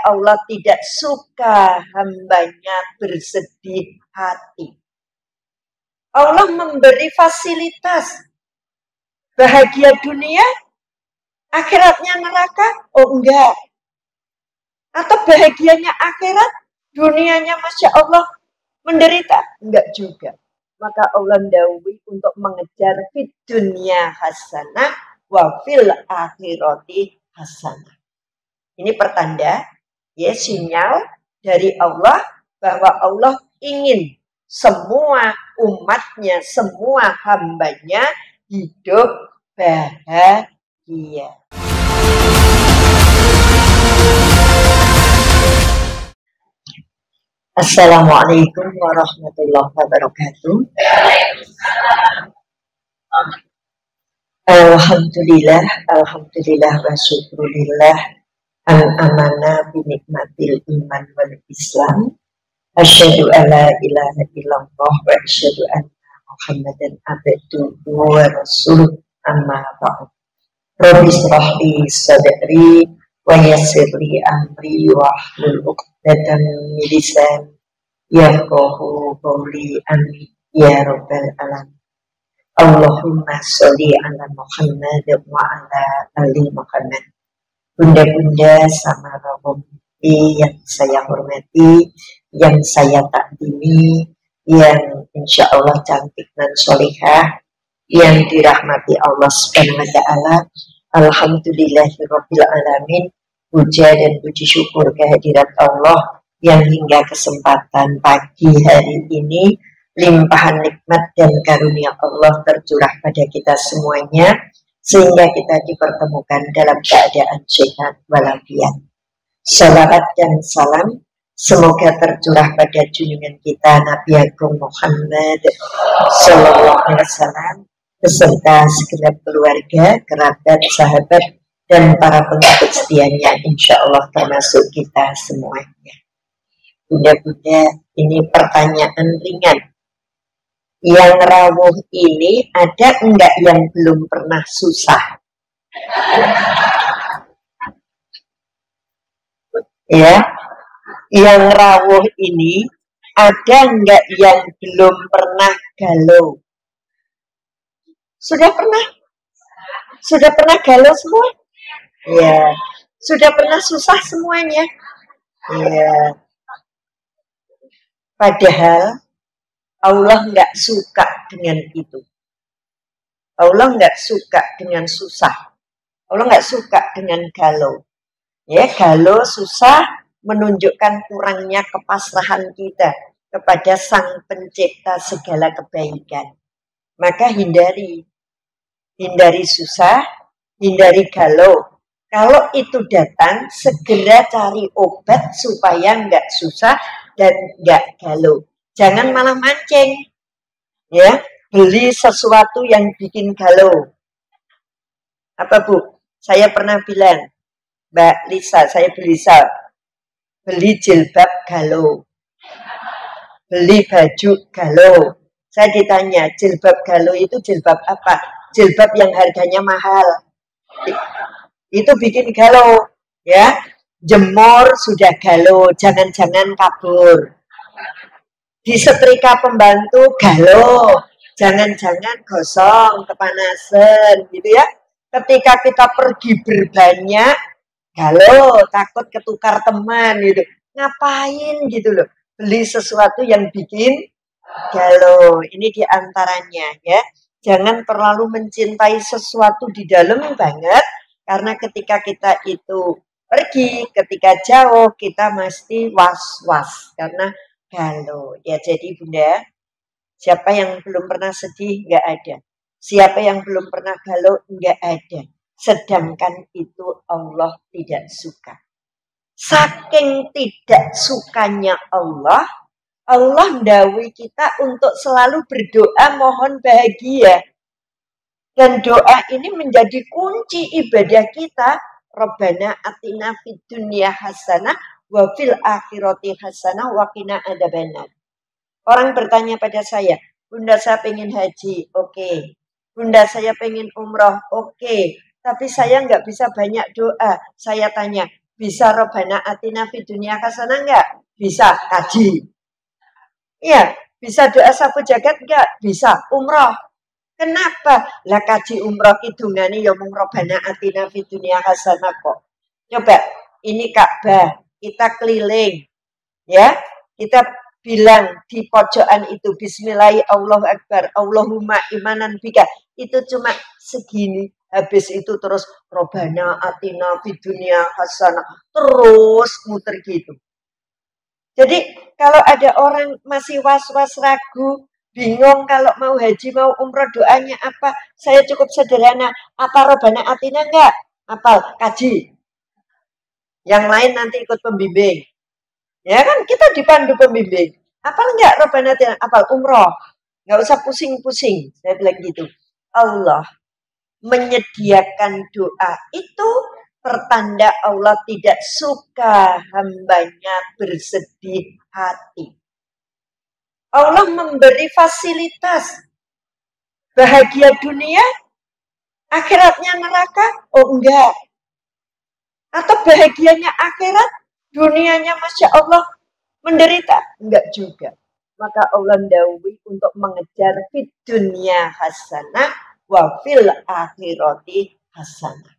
Allah tidak suka hambanya bersedih hati. Allah memberi fasilitas bahagia dunia, akhiratnya neraka? Oh enggak. Atau bahagianya akhirat, dunianya Masya Allah menderita? Enggak juga. Maka Allah dawuhi untuk mengejar fid dunya hasanah wa fil akhirati hasanah. Ini pertanda, ya, sinyal dari Allah bahwa Allah ingin semua umatnya, semua hambanya hidup bahagia. Assalamualaikum warahmatullahi wabarakatuh. Alhamdulillah, alhamdulillah wa syukurillah an amana binikmatil iman wal islam. Asyhadu alla ilaha illallah wa asyhadu anna Muhammadan abduhu wa rasuluh, amma ba'd. Rabbi shrah li sadri wa yassir li amri wa hlul 'uqdatam min lisani yafqahu qawli, amin ya rabbal alamin. Allahumma sholli ala Muhammad wa ala ali Muhammad. Bunda-bunda sama rombongan yang saya hormati, yang saya takdimi, yang insya Allah cantik dan solihah, yang dirahmati Allah Subhanahu wa Ta'ala. Alhamdulillahirabbil alamin. Puja dan puji syukur kehadirat Allah yang hingga kesempatan pagi hari ini limpahan nikmat dan karunia Allah tercurah pada kita semuanya, sehingga kita dipertemukan dalam keadaan sehat walafiat. Salawat dan salam semoga tercurah pada junjungan kita Nabi Agung Muhammad Sallallahu Alaihi Wasallam beserta segenap keluarga, kerabat, sahabat, dan para pengikut setianya, insya Allah termasuk kita semuanya. Bunda-bunda, ini pertanyaan ringan. Yang rawuh ini ada enggak yang belum pernah susah? Ya, yang rawuh ini ada enggak yang belum pernah galau? Sudah pernah? Sudah pernah galau semua? Ya. Sudah pernah susah semuanya? Ya. Padahal Allah nggak suka dengan itu. Allah nggak suka dengan susah. Allah nggak suka dengan galau. Ya, galau, susah menunjukkan kurangnya kepasrahan kita kepada Sang Pencipta segala kebaikan. Maka hindari susah, hindari galau. Kalau itu datang, segera cari obat supaya nggak susah dan nggak galau. Jangan malah mancing, ya, beli sesuatu yang bikin galau. Apa Bu? Saya pernah bilang, Mbak Lisa, saya beli jilbab galau, beli baju galau. Saya ditanya, jilbab galau itu jilbab apa? Jilbab yang harganya mahal. Itu bikin galau, ya. Jemur sudah galau, jangan-jangan kabur. Disetrika pembantu galau, jangan-jangan gosong, kepanasan, gitu ya. Ketika kita pergi berbanyak, galau, takut ketukar teman, gitu. Ngapain gitu loh, beli sesuatu yang bikin galau. Ini diantaranya, ya. Jangan terlalu mencintai sesuatu di dalam banget, karena ketika kita itu pergi, ketika jauh, kita mesti was-was, karena galau. Ya, jadi Bunda, siapa yang belum pernah sedih? Enggak ada. Siapa yang belum pernah galau? Enggak ada. Sedangkan itu Allah tidak suka. Saking tidak sukanya Allah ndawuhi kita untuk selalu berdoa mohon bahagia. Dan doa ini menjadi kunci ibadah kita. Rabbana atina fid dunya hasanah wa fil akhirati hasanah wa qina adzabannar. Orang bertanya pada saya, Bunda saya pengen haji, oke. Bunda saya pengen umroh, oke. Tapi saya nggak bisa banyak doa. Saya tanya, Bisa Robbana atina fid dunya hasanah enggak? Bisa. Kaji. Iya. Bisa doa sapu jagat enggak? Bisa. Umroh. Kenapa? Lah kaji umroh hidungane ya mung Robbana atina fid dunya hasanah kok. Coba, ini Ka'bah, kita keliling. Ya, kita bilang di pojokan itu Bismillah, Allahu Akbar, Allahumma imanan bika. Itu cuma segini. Habis itu terus Robbana atina fid dunya hasanah. Terus muter gitu. Jadi kalau ada orang masih was-was ragu, bingung kalau mau haji, mau umroh doanya apa? Saya cukup sederhana. Apa Robbana atina enggak? Apal, kaji. Yang lain nanti ikut pembimbing. Ya kan kita dipandu pembimbing. Apal enggak Robbana atina? Apal umroh. Enggak usah pusing-pusing. Saya bilang gitu. Allah menyediakan doa itu pertanda Allah tidak suka hambanya bersedih hati. Allah memberi fasilitas bahagia dunia, akhiratnya neraka? Oh enggak. Atau bahagianya akhirat, dunianya Masya Allah menderita? Enggak juga. Maka Allah dawuhi untuk mengejar fid dunya hasanah wa fil akhirati hasanah.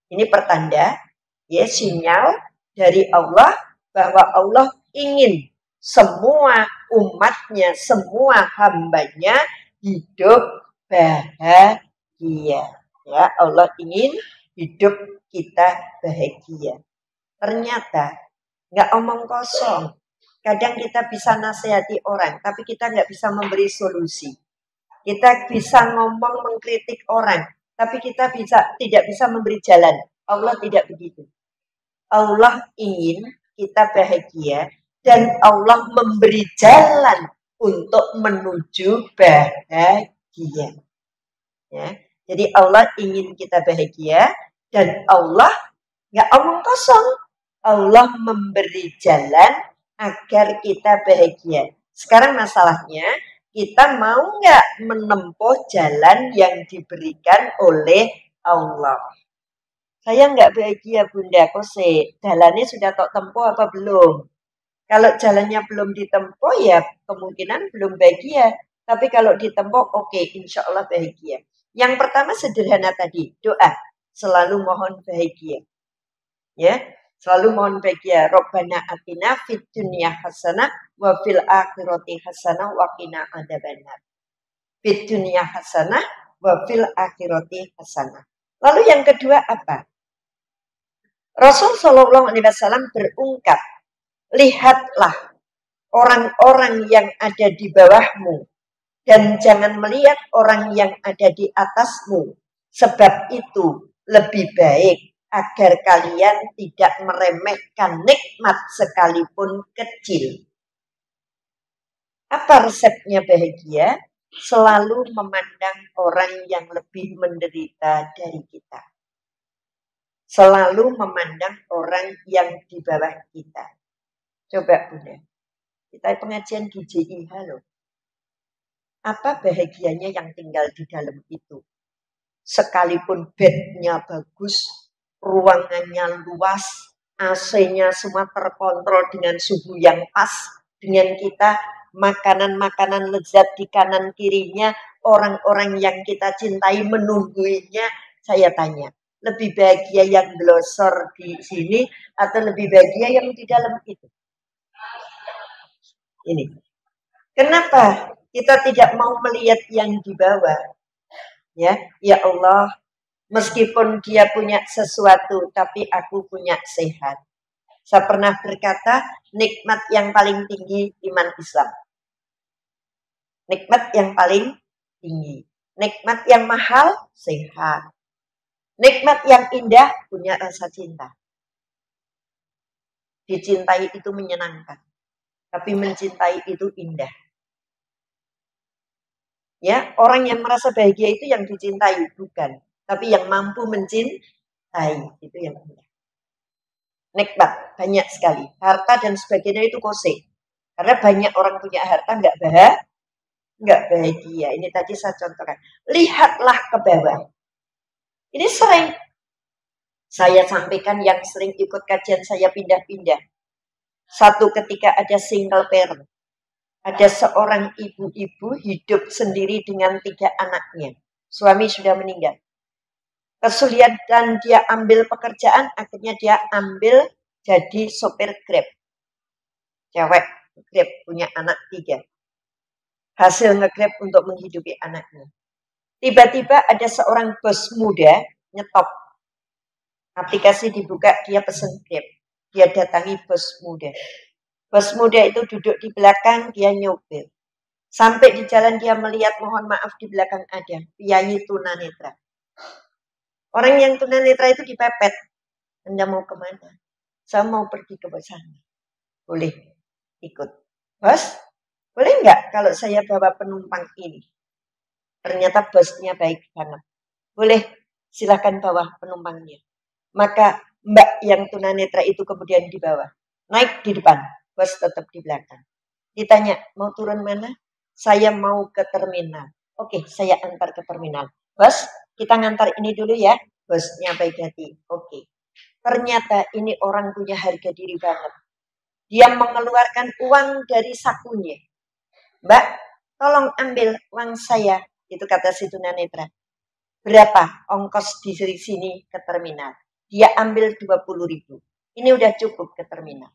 Ini pertanda, ya sinyal dari Allah bahwa Allah ingin semua umatnya, semua hambanya hidup bahagia. Ya, Allah ingin hidup kita bahagia. Ternyata nggak omong kosong. Kadang kita bisa nasihati orang, tapi kita nggak bisa memberi solusi. Kita bisa ngomong mengkritik orang, tapi kita tidak bisa memberi jalan. Allah tidak begitu. Allah ingin kita bahagia dan Allah memberi jalan untuk menuju bahagia. Ya. Jadi Allah ingin kita bahagia dan Allah nggak omong kosong. Allah memberi jalan agar kita bahagia. Sekarang masalahnya, kita mau nggak menempuh jalan yang diberikan oleh Allah? Saya nggak bahagia Bunda Kose. Jalannya sudah tok tempuh apa belum? Kalau jalannya belum ditempuh ya kemungkinan belum bahagia. Tapi kalau ditempuh oke, insya Allah bahagia. Yang pertama sederhana tadi, doa. Selalu mohon bahagia. Ya, selalu mohon bahagia. Robbana atina fid dunya hasanah wa fil akhirati hasanah wa qina adzabannar. Fid dunya hasanah wa fil akhirati hasanah. Lalu yang kedua apa? Rasul sallallahu alaihi wasallam berungkap, lihatlah orang-orang yang ada di bawahmu dan jangan melihat orang yang ada di atasmu. Sebab itu lebih baik agar kalian tidak meremehkan nikmat sekalipun kecil. Apa resepnya bahagia? Selalu memandang orang yang lebih menderita dari kita. Selalu memandang orang yang di bawah kita. Coba Bunda, kita pengajian di JIH loh. Apa bahagianya yang tinggal di dalam itu? Sekalipun bednya bagus, ruangannya luas, AC-nya semua terkontrol dengan suhu yang pas dengan kita, makanan-makanan lezat di kanan kirinya, orang-orang yang kita cintai menungguinya. Saya tanya, lebih bahagia yang glosor di sini atau lebih bahagia yang di dalam itu? Ini. Kenapa kita tidak mau melihat yang di bawah? Ya Allah, meskipun dia punya sesuatu, tapi aku punya sehat. Saya pernah berkata, nikmat yang paling tinggi iman Islam. Nikmat yang paling tinggi. Nikmat yang mahal, sehat. Nikmat yang indah, punya rasa cinta. Dicintai itu menyenangkan. Tapi mencintai itu indah. Ya, orang yang merasa bahagia itu yang dicintai, bukan. Tapi yang mampu mencintai, itu yang indah. Nikmat, banyak sekali. Harta dan sebagainya itu kose. Karena banyak orang punya harta nggak bahagia. Ini tadi saya contohkan. Lihatlah ke bawah. Ini Saya sampaikan yang sering ikut kajian saya pindah-pindah. Satu ketika ada single parent. Ada seorang ibu-ibu hidup sendiri dengan 3 anaknya. Suami sudah meninggal. Kesulitan dia ambil pekerjaan, akhirnya dia ambil jadi sopir Grab. Cewek, Grab, punya anak 3. Hasil nge-Grab untuk menghidupi anaknya. Tiba-tiba ada seorang bos muda nyetop. Aplikasi dibuka, dia pesen Grab. Dia datangi bos muda. Bos muda itu duduk di belakang, dia nyopir. Sampai di jalan dia melihat, mohon maaf, di belakang ada piyayi tunanetra. Orang yang tunanetra itu dipepet. Anda mau kemana? Saya mau pergi ke sana. Boleh ikut. Bos, boleh nggak kalau saya bawa penumpang ini? Ternyata bosnya baik banget. Boleh, silahkan bawa penumpangnya. Maka mbak yang tunanetra itu kemudian dibawa. Naik di depan, bos tetap di belakang. Ditanya, mau turun mana? Saya mau ke terminal. Oke, saya antar ke terminal. Bos, kita ngantar ini dulu ya. Bosnya baik hati. Oke. Ternyata ini orang punya harga diri banget. Dia mengeluarkan uang dari sakunya. Mbak, tolong ambil uang saya. Itu kata si tunanetra. Berapa ongkos di sini ke terminal? Dia ambil 20.000. Ini udah cukup ke terminal.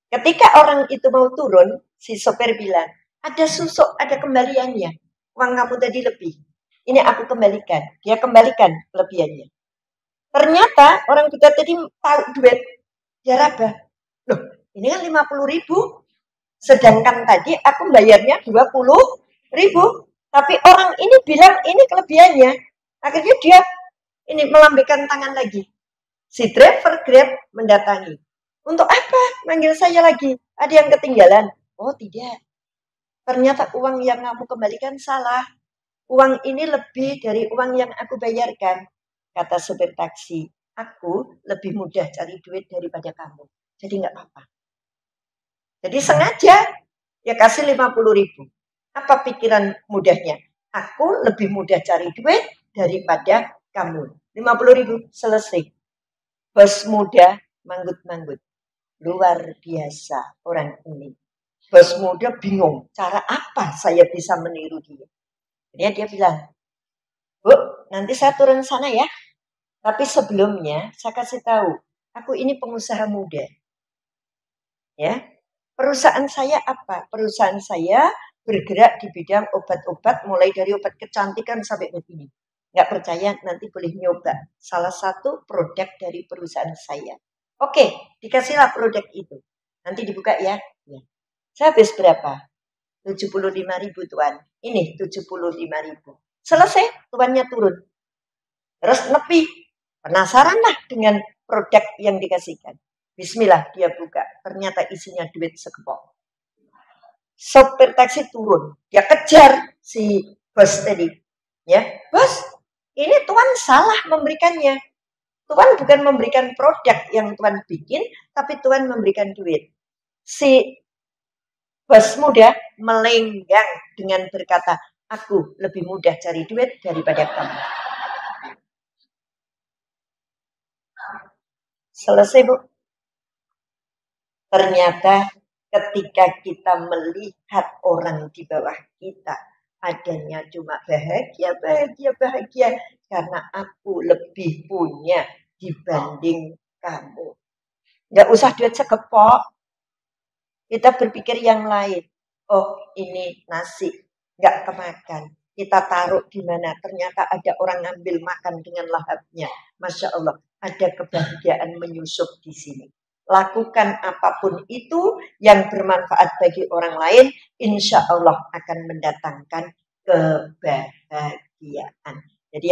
Ketika orang itu mau turun, si sopir bilang, ada susuk, ada kembaliannya. Uang kamu tadi lebih. Ini aku kembalikan. Dia kembalikan kelebihannya. Ternyata orang kita tadi tahu duit. Dia raba. Loh, ini kan 50.000. Sedangkan tadi aku bayarnya 20.000. Tapi orang ini bilang ini kelebihannya. Akhirnya dia ini melambaikan tangan lagi. Si driver Grab mendatangi. Untuk apa? Manggil saya lagi. Ada yang ketinggalan. Oh tidak. Ternyata uang yang kamu kembalikan salah. Uang ini lebih dari uang yang aku bayarkan. Kata supir taksi. Aku lebih mudah cari duit daripada kamu. Jadi nggak apa-apa. Jadi sengaja ya kasih 50.000. Apa pikiran mudahnya? Aku lebih mudah cari duit daripada kamu. 50.000 selesai. Bos muda manggut-manggut. Luar biasa orang ini. Bos muda bingung. Cara apa saya bisa meniru dia? Kemudian dia bilang, Bu, nanti saya turun sana ya. Tapi sebelumnya saya kasih tahu, aku ini pengusaha muda. Ya, perusahaan saya apa? Perusahaan saya bergerak di bidang obat-obat, mulai dari obat kecantikan sampai begini. Nggak percaya, nanti boleh nyoba. Salah satu produk dari perusahaan saya. Oke, dikasihlah produk itu. Nanti dibuka ya. Saya habis berapa? 75.000 tuan. Ini 75.000. Selesai, tuannya turun. Terus nepi. Penasaranlah dengan produk yang dikasihkan. Bismillah, dia buka. Ternyata isinya duit sekepok. Sopir taksi turun. Dia kejar si bos tadi. Ya, bos, ini tuan salah memberikannya. Tuan bukan memberikan produk yang tuan bikin, tapi tuan memberikan duit. Si bos muda melenggang dengan berkata, aku lebih mudah cari duit daripada kamu. Selesai, Bu. Ternyata ketika kita melihat orang di bawah kita, adanya cuma bahagia, bahagia, bahagia. Karena aku lebih punya dibanding kamu. Nggak usah duit sekepok. Kita berpikir yang lain. Oh, ini nasi. Nggak kemakan. Kita taruh di mana. Ternyata ada orang ngambil makan dengan lahapnya. Masya Allah. Ada kebahagiaan menyusup di sini. Lakukan apapun itu yang bermanfaat bagi orang lain. Insya Allah akan mendatangkan kebahagiaan. Jadi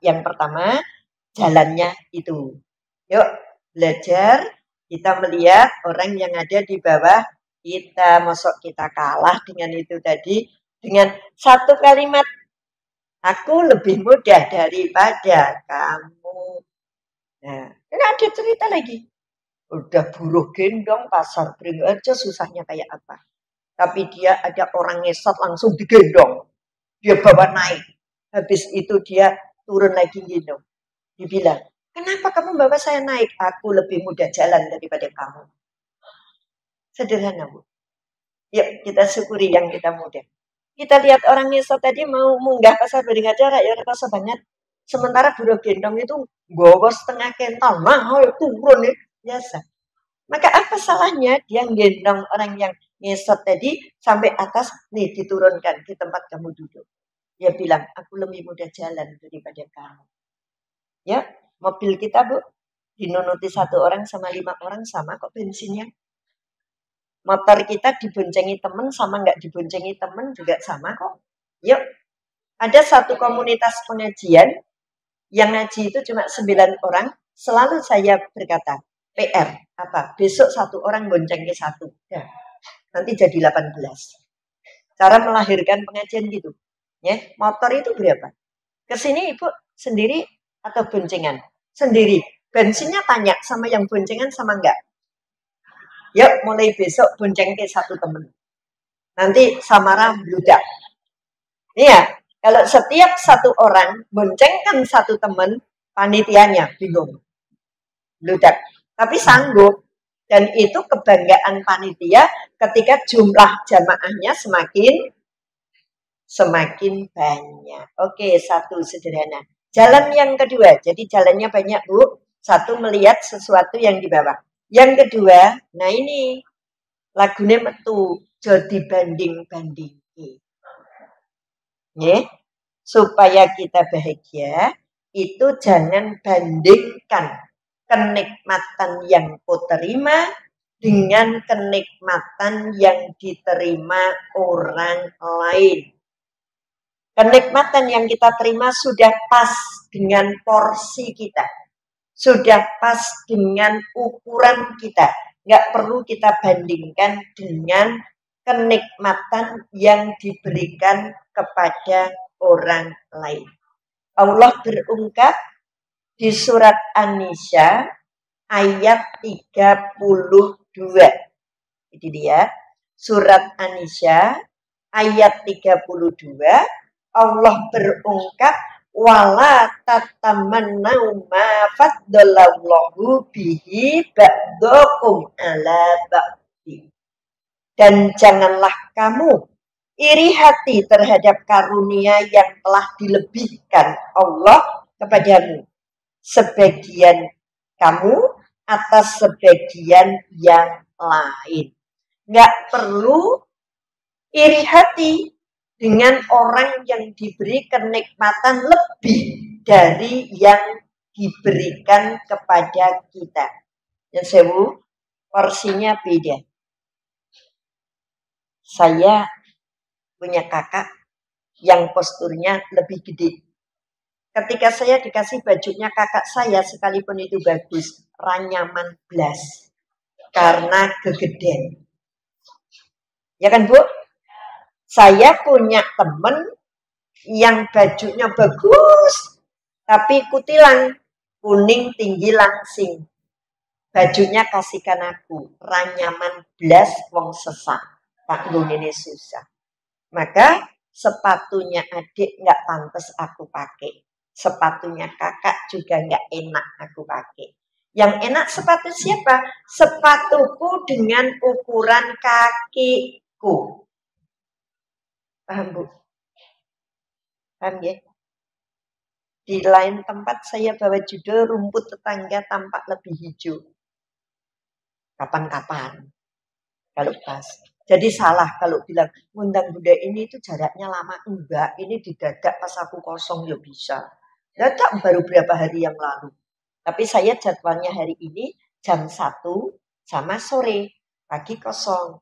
yang pertama, jalannya itu. Yuk, belajar. Kita melihat orang yang ada di bawah kita. Masuk kita kalah dengan itu tadi. Dengan satu kalimat. Aku lebih mudah daripada kamu. Nah, ini ada cerita lagi. Udah buruh gendong, pasar Beringharjo susahnya kayak apa. Tapi dia ada orang ngesot langsung digendong. Dia bawa naik. Habis itu dia turun lagi gendong. Dibilang, Kenapa kamu bawa saya naik? Aku lebih mudah jalan daripada kamu. Sederhana, Bu. Yuk kita syukuri yang kita mudah. Kita lihat orang ngesot tadi mau munggah pasar Beringharjo ya rasa banget. Sementara buruh gendong itu gowo setengah kental, mahal turun nih biasa. Maka apa salahnya dia gendong orang yang ngesot tadi sampai atas nih diturunkan di tempat kamu duduk. Dia bilang, aku lebih mudah jalan daripada kamu. Ya, mobil kita Bu, dinunuti 1 orang sama 5 orang sama kok bensinnya. Motor kita diboncengi temen sama nggak diboncengi temen juga sama kok. Yuk, ada satu komunitas pengajian yang ngaji itu cuma 9 orang. Selalu saya berkata, PR apa? Besok 1 orang bonceng ke 1. Ya, nanti jadi 18. Cara melahirkan pengajian gitu. Ya, motor itu berapa? Kesini Ibu sendiri atau boncengan? Sendiri. Bensinnya tanya sama yang boncengan sama enggak? Yuk mulai besok bonceng ke 1 temen. Nanti samara bludak. Iya, kalau setiap 1 orang boncengkan 1 temen, panitianya bingung. Bludak. Tapi sanggup. Dan itu kebanggaan panitia ketika jumlah jamaahnya semakin banyak. Oke, 1 sederhana. Jalan yang kedua, jadi jalannya banyak Bu. 1 melihat sesuatu yang di bawah. Yang kedua, nah ini lagunya metu jadi banding-banding. Ya, supaya kita bahagia itu jangan bandingkan kenikmatan yang kau terima dengan kenikmatan yang diterima orang lain. Kenikmatan yang kita terima sudah pas dengan porsi kita. Sudah pas dengan ukuran kita. Nggak perlu kita bandingkan dengan kenikmatan yang diberikan kepada orang lain. Allah berungkap di surat An-Nisa ayat 32. Ini dia, surat An-Nisa ayat 32. Allah berungkap wala tatamannau ma faddalallahu bihi ba'dakum ala ba'di. Dan janganlah kamu iri hati terhadap karunia yang telah dilebihkan Allah kepadamu. Sebagian kamu atas sebagian yang lain. Nggak perlu iri hati dengan orang yang diberi kenikmatan lebih dari yang diberikan kepada kita. Ya sewu, porsinya beda. Saya punya kakak yang posturnya lebih gede. Ketika saya dikasih bajunya kakak saya, sekalipun itu bagus, ranyaman blas. Karena kegedean. Ya kan Bu? Saya punya temen yang bajunya bagus, tapi kutilang, kuning tinggi langsing. Bajunya kasihkan aku, ranyaman blas wong sesak. Tak ini susah. Maka sepatunya adik nggak pantas aku pakai. Sepatunya kakak juga nggak enak aku pakai. Yang enak sepatu siapa? Sepatuku dengan ukuran kakiku. Paham Bu? Paham ya? Di lain tempat saya bawa judul rumput tetangga tampak lebih hijau. Kapan-kapan. Kalau pas. Jadi salah kalau bilang ngundang Bunda ini itu jaraknya lama. Enggak, ini didadak pas aku kosong ya bisa. Dadak baru berapa hari yang lalu. Tapi saya jadwalnya hari ini jam 1 sama sore. Pagi kosong.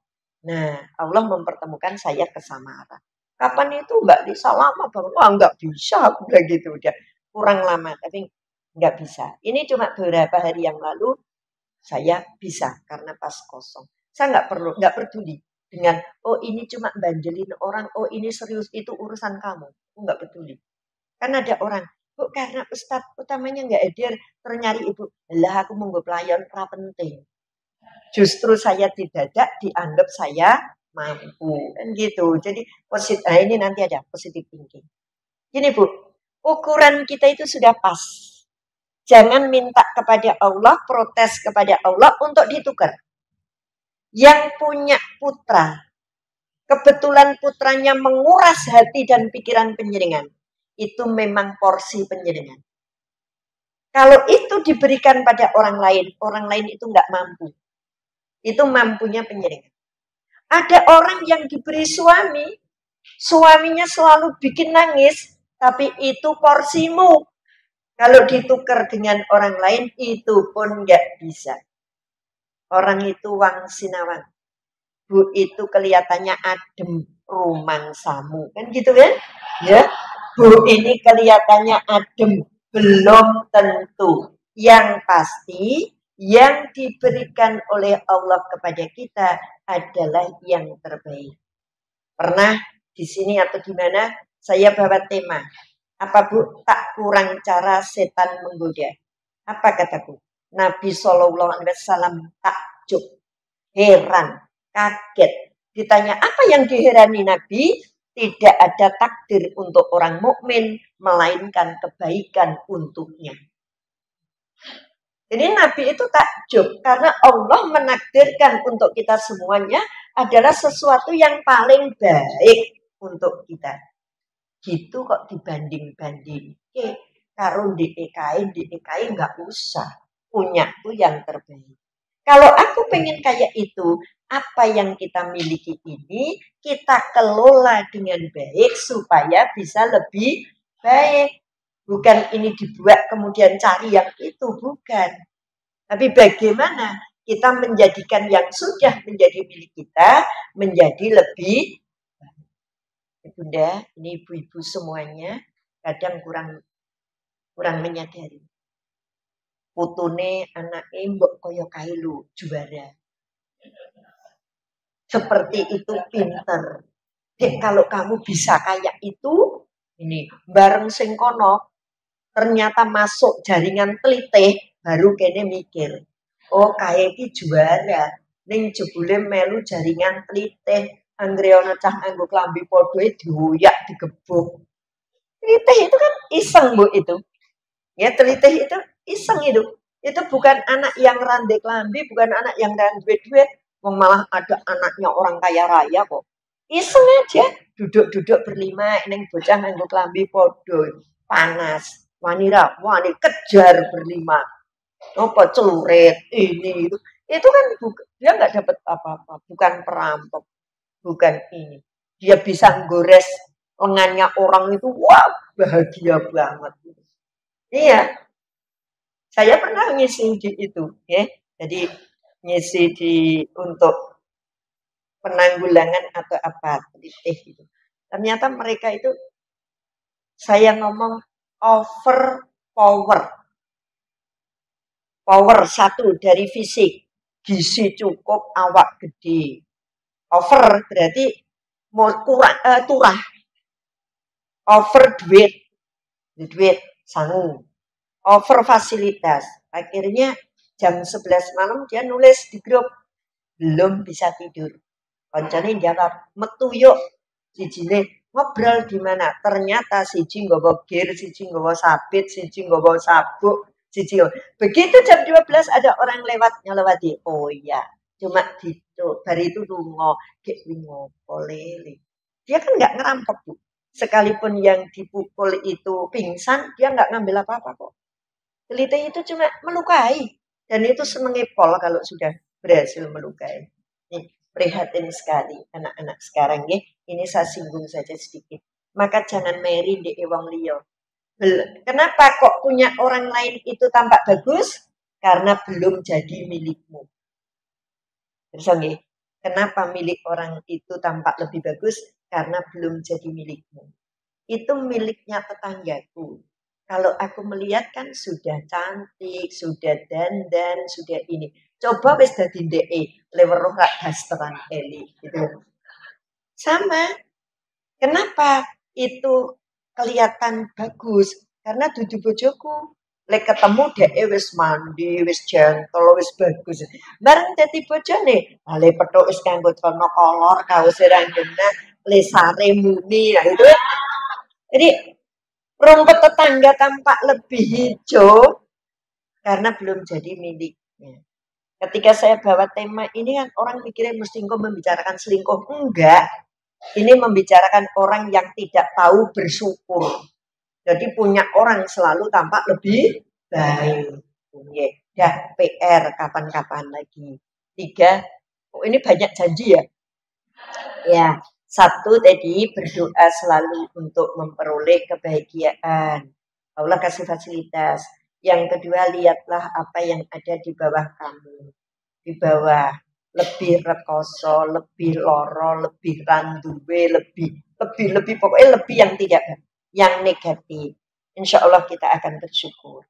Nah, Allah mempertemukan saya ke Samara. Kapan itu Mbak Lisa lama banget? Wah, enggak bisa. Aku bilang gitu. Udah kurang lama. Tapi enggak bisa. Ini cuma beberapa hari yang lalu saya bisa karena pas kosong. Saya enggak peduli dengan, oh ini cuma banjelin orang, oh ini serius, itu urusan kamu. Enggak peduli. Kan ada orang, Bu, karena Ustadz utamanya enggak hadir, terus nyari ibu. Lah aku mau pelayan, pra penting. Justru saya didadak, dianggap saya mampu. Kan gitu. Jadi, nah ini nanti ada positive thinking. Gini Bu, ukuran kita itu sudah pas. Jangan minta kepada Allah, protes kepada Allah untuk ditukar. Yang punya putra, kebetulan putranya menguras hati dan pikiran penjenengan, itu memang porsi penjenengan. Kalau itu diberikan pada orang lain itu nggak mampu. Itu mampunya penjenengan. Ada orang yang diberi suami, suaminya selalu bikin nangis, tapi itu porsimu. Kalau ditukar dengan orang lain, itu pun nggak bisa. Orang itu wang sinawang. Bu itu kelihatannya adem, rumangsamu. Kan gitu kan? Ya. Bu ini kelihatannya adem, belum tentu. Yang pasti, yang diberikan oleh Allah kepada kita adalah yang terbaik. Pernah di sini atau di mana saya bawa tema. Apa Bu? Tak kurang cara setan menggoda. Apa kataku? Nabi Shallallahu Alaihi Wasallam takjub, heran, kaget. Ditanya apa yang diherani Nabi? Tidak ada takdir untuk orang mukmin, melainkan kebaikan untuknya. Jadi Nabi itu takjub karena Allah menakdirkan untuk kita semuanya adalah sesuatu yang paling baik untuk kita. Gitu kok dibanding-banding. Karo DKI nggak usah. Punya tuh yang terbaik. Kalau aku pengen kayak itu, apa yang kita miliki ini kita kelola dengan baik supaya bisa lebih baik. Bukan ini dibuat kemudian cari yang itu, bukan. Tapi bagaimana kita menjadikan yang sudah menjadi milik kita menjadi lebih. Bunda, ini ibu-ibu semuanya kadang kurang menyadari. Putune anake mbok kaya kailu juara. Seperti itu pinter. Dek, kalau kamu bisa kayak itu, ini bareng sing kono, ternyata masuk jaringan telitih, baru kene mikir. Oh, kayak iki juara. Ning jebule melu jaringan telitih. Anggere ana cah nganggo klambi padha dioyak digebuk. Telitih itu kan iseng, Bu, itu. Ya, telitih itu iseng itu. Itu bukan anak yang randek klambi, bukan anak yang duit-duit. Malah ada anaknya orang kaya raya kok. Iseng aja, duduk-duduk berlima, neng bocah nganggo klambi padha, panas. Wani kejar berlima. Apa celurit ini itu. Itu kan dia nggak dapat apa-apa, bukan perampok. Bukan ini. Dia bisa gores lengannya orang itu, wah bahagia banget. Iya. Saya pernah ngisi di itu, ya. Jadi ngisi untuk penanggulangan atau apa, gitu. Ternyata mereka itu saya ngomong over power satu dari fisik, gizi cukup, awak gede. Over berarti mau turah. Over duit sangu. Over fasilitas. Akhirnya jam 11 malam dia nulis di grup, belum bisa tidur. Koncone jawab, metu yuk. Sijine ngobrol di mana? Ternyata siji nggawa gear, siji nggawa sabit, siji nggawa sabuk, siji. Begitu jam 12 ada orang lewat nyelewati. Oh iya, cuma gitu. Dari itu lunga, gek ngopo lele. Dia kan nggak ngerampok, Bu. Sekalipun yang dipukul itu pingsan, dia nggak ngambil apa-apa kok. Teliti itu cuma melukai. Dan itu senengnya pol kalau sudah berhasil melukai. Nih, prihatin sekali anak-anak sekarang ya. Ini saya singgung saja sedikit. Maka jangan marry di wong liya. Kenapa kok punya orang lain itu tampak bagus? Karena belum jadi milikmu. Terus kenapa milik orang itu tampak lebih bagus? Karena belum jadi milikmu. Itu miliknya tetanggaku. Kalau aku melihat kan sudah cantik, sudah dandan, sudah ini. Coba wis dadi ndeke, leweruh rak dasteran eli gitu. Sama. Kenapa itu kelihatan bagus? Karena dudu bojoku. Lek ketemu dheke wis mandi, wis gentle, wis bagus. Bareng dadi bojone, le petuk wis kanggo celana kolor, kaos rangkena, le sare muni gitu. Jadi rumput tetangga tampak lebih hijau karena belum jadi miliknya. Ketika saya bawa tema ini kan orang mikirnya mesti engkau membicarakan selingkuh. Enggak. Ini membicarakan orang yang tidak tahu bersyukur. Jadi punya orang selalu tampak lebih baik. Dah PR kapan-kapan lagi. 3. Oh, ini banyak janji ya. Ya, 1 tadi berdoa selalu untuk memperoleh kebahagiaan. Allah kasih fasilitas. Yang kedua, lihatlah apa yang ada di bawah kamu. Di bawah lebih rekoso, lebih loro, lebih randuwe, lebih pokoknya lebih yang tidak, yang negatif. Insya Allah kita akan bersyukur.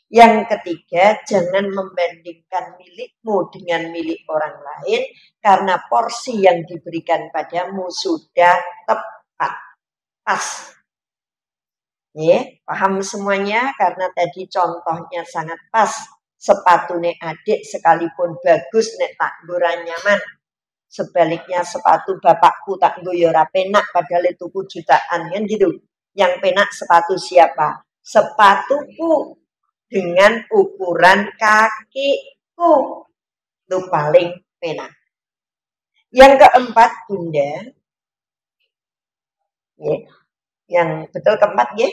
Yang ketiga, jangan membandingkan milikmu dengan milik orang lain karena porsi yang diberikan padamu sudah tepat, pas. Paham semuanya? Karena tadi contohnya sangat pas. Sepatu nek adik sekalipun bagus nek tak nggo nyaman. Sebaliknya sepatu bapakku tak nggo ya ora penak padahal itu jutaan kan gitu. Yang penak sepatu siapa? Sepatuku dengan ukuran kakiku. Itu paling penak. Yang keempat, Bunda. Yang betul keempat ya.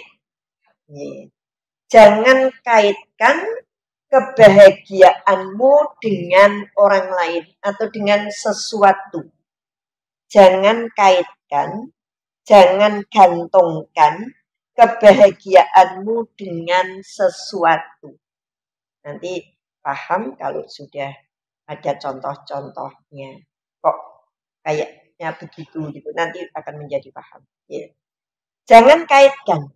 Jangan kaitkan kebahagiaanmu dengan orang lain atau dengan sesuatu. Jangan kaitkan, jangan gantungkan kebahagiaanmu dengan sesuatu. Nanti paham kalau sudah ada contoh-contohnya. Kok kayaknya begitu gitu. Nanti akan menjadi paham. Ya. Jangan kaitkan.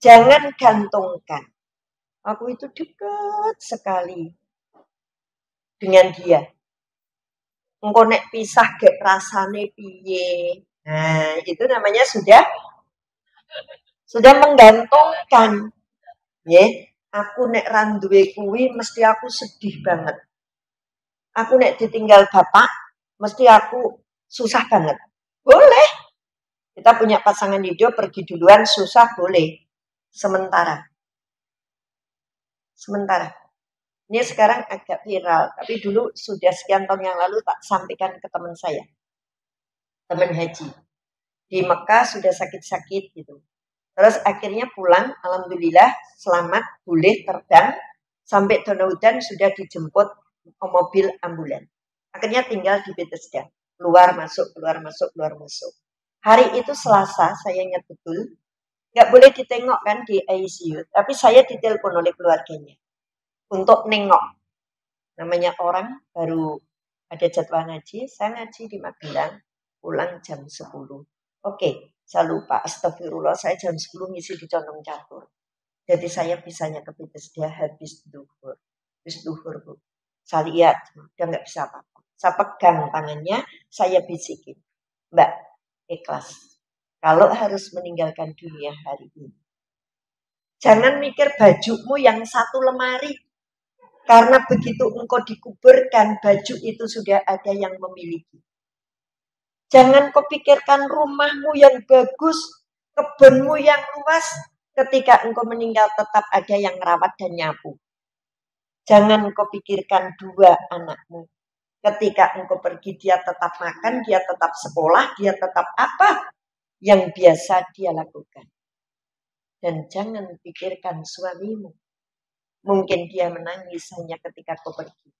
Jangan gantungkan. Aku itu dekat sekali dengan dia. Engko nek pisah gek rasane piye. Nah, itu namanya sudah menggantungkan. Aku nek randuwe kuwi mesti aku sedih banget. Aku nek ditinggal bapak mesti aku susah banget. Boleh. Kita punya pasangan hidup pergi duluan susah boleh. Sementara. Ini sekarang agak viral, tapi dulu sudah sekian tahun yang lalu tak sampaikan ke teman saya. Teman haji. Di Mekah sudah sakit-sakit gitu. Terus akhirnya pulang, alhamdulillah selamat, boleh terbang. Sampai Donaudan sudah dijemput mobil ambulan. Akhirnya tinggal di Bethesda. Keluar masuk. Hari itu Selasa, saya ingat betul. Nggak boleh ditengok kan di ICU, tapi saya ditelepon oleh keluarganya untuk nengok. Namanya orang baru ada jadwal ngaji, saya ngaji di Magelang, pulang jam 10. Oke, saya lupa, astagfirullah, saya jam 10 ngisi di Condong Catur. Jadi saya bisanya ke Bethesda habis duhur. Bu. Saya lihat, udah nggak bisa apa-apa. Saya pegang tangannya, saya bisikin. Mbak, ikhlas. Kalau harus meninggalkan dunia hari ini. Jangan mikir bajumu yang satu lemari. Karena begitu engkau dikuburkan, baju itu sudah ada yang memiliki. Jangan kau pikirkan rumahmu yang bagus, kebunmu yang luas, ketika engkau meninggal tetap ada yang merawat dan nyapu. Jangan kau pikirkan 2 anakmu. Ketika engkau pergi, dia tetap makan, dia tetap sekolah, dia tetap apa yang biasa dia lakukan. Dan jangan pikirkan suamimu. Mungkin dia menangis hanya ketika kau pergi.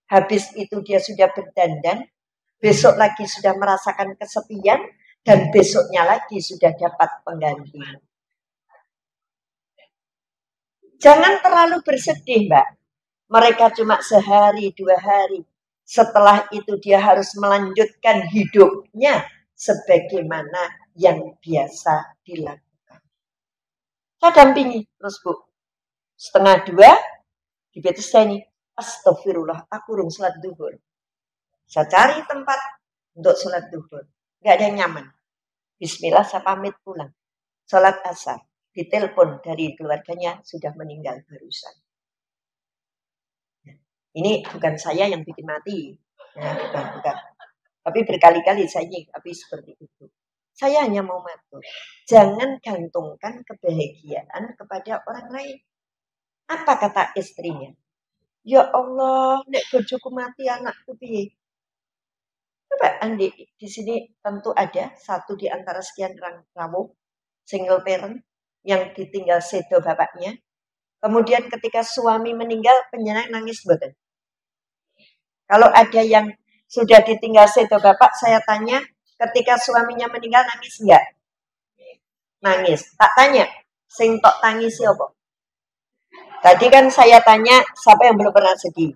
Habis itu dia sudah berdandan, besok lagi sudah merasakan kesepian, dan besoknya lagi sudah dapat pengganti. Jangan terlalu bersedih, Mbak. Mereka cuma sehari, 2 hari. Setelah itu dia harus melanjutkan hidupnya sebagaimana yang biasa dilakukan. Saya dampingi terus, Bu. 1:30 di Bethesda ini. Astagfirullah, aku urung sholat duhur. Saya cari tempat untuk sholat duhur. Gak ada yang nyaman. Bismillah, saya pamit pulang. Sholat asar. Ditelepon dari keluarganya sudah meninggal barusan. Ini bukan saya yang bikin mati. Bukan. Tapi berkali-kali saya nyikapi seperti itu. Saya hanya mau matur. Jangan gantungkan kebahagiaan kepada orang lain. Apa kata istrinya? Ya Allah, nek bojoku mati anakku piye? Coba Andi, di sini tentu ada satu di antara sekian kamu, single parent, yang ditinggal sedo bapaknya. Kemudian ketika suami meninggal, penjenengan nangis betul. Kalau ada yang sudah ditinggal sedo bapak, saya tanya, ketika suaminya meninggal nangis enggak? Nangis. Tak tanya, sing tok tangis apa? Tadi kan saya tanya, siapa yang belum pernah sedih?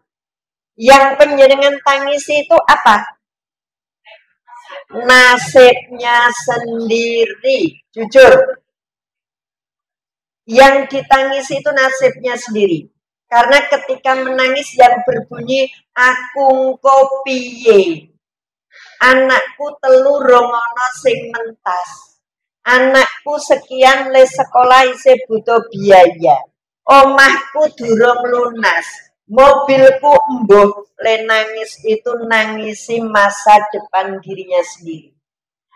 Yang penjenengan tangis itu apa? Nasibnya sendiri. Jujur. Yang ditangis itu nasibnya sendiri. Karena ketika menangis yang berbunyi, aku kopiye. Anakku telu rongono sing mentas. Anakku sekian le sekolah isi butuh biaya. Omahku durung lunas. Mobilku embuh. Le nangis itu nangisi masa depan dirinya sendiri.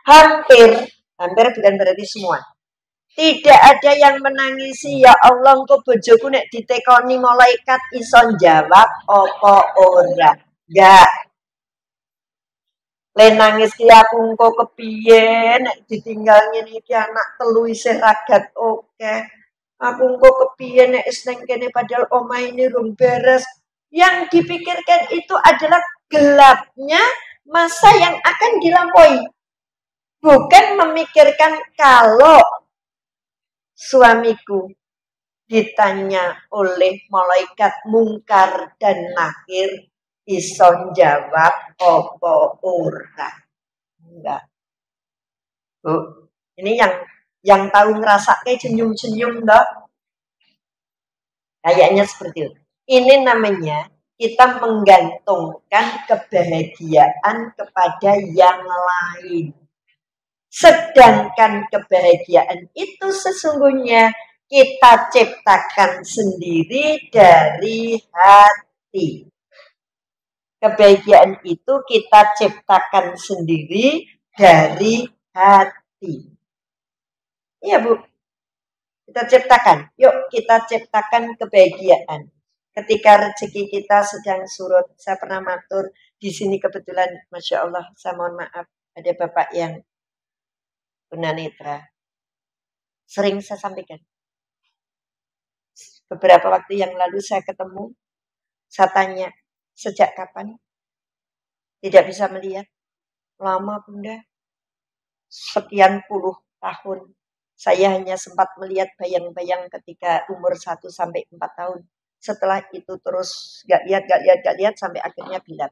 Hampir bukan berarti semua. Tidak ada yang menangisi, ya Allah engko bojoku nek ditekoni malaikat ison jawab apa ora. Enggak. Le nangis ki aku engko kepiye nek ditinggal ngene iki anak telu isih ragat oke. Aku engko kepiye nek wis nang kene padahal omah ini rung beres. Yang dipikirkan itu adalah gelapnya masa yang akan dilampaui. Bukan memikirkan kalau suamiku ditanya oleh malaikat mungkar dan nakir, ison jawab apa ora. Enggak. Bu, ini yang tahu ngerasa kayak senyum-senyum enggak? Kayaknya seperti itu. Ini namanya kita menggantungkan kebahagiaan kepada yang lain. Sedangkan kebahagiaan itu sesungguhnya kita ciptakan sendiri dari hati. Kebahagiaan itu kita ciptakan sendiri dari hati. Iya Bu, kita ciptakan. Yuk kita ciptakan kebahagiaan. Ketika rezeki kita sedang surut, saya pernah matur di sini kebetulan, Masya Allah, saya mohon maaf, ada bapak yang tunanetra. Sering saya sampaikan. Beberapa waktu yang lalu saya ketemu, saya tanya, sejak kapan tidak bisa melihat? Lama Bunda, sekian puluh tahun. Saya hanya sempat melihat bayang-bayang ketika umur 1 sampai 4 tahun. Setelah itu terus gak lihat sampai akhirnya bilang,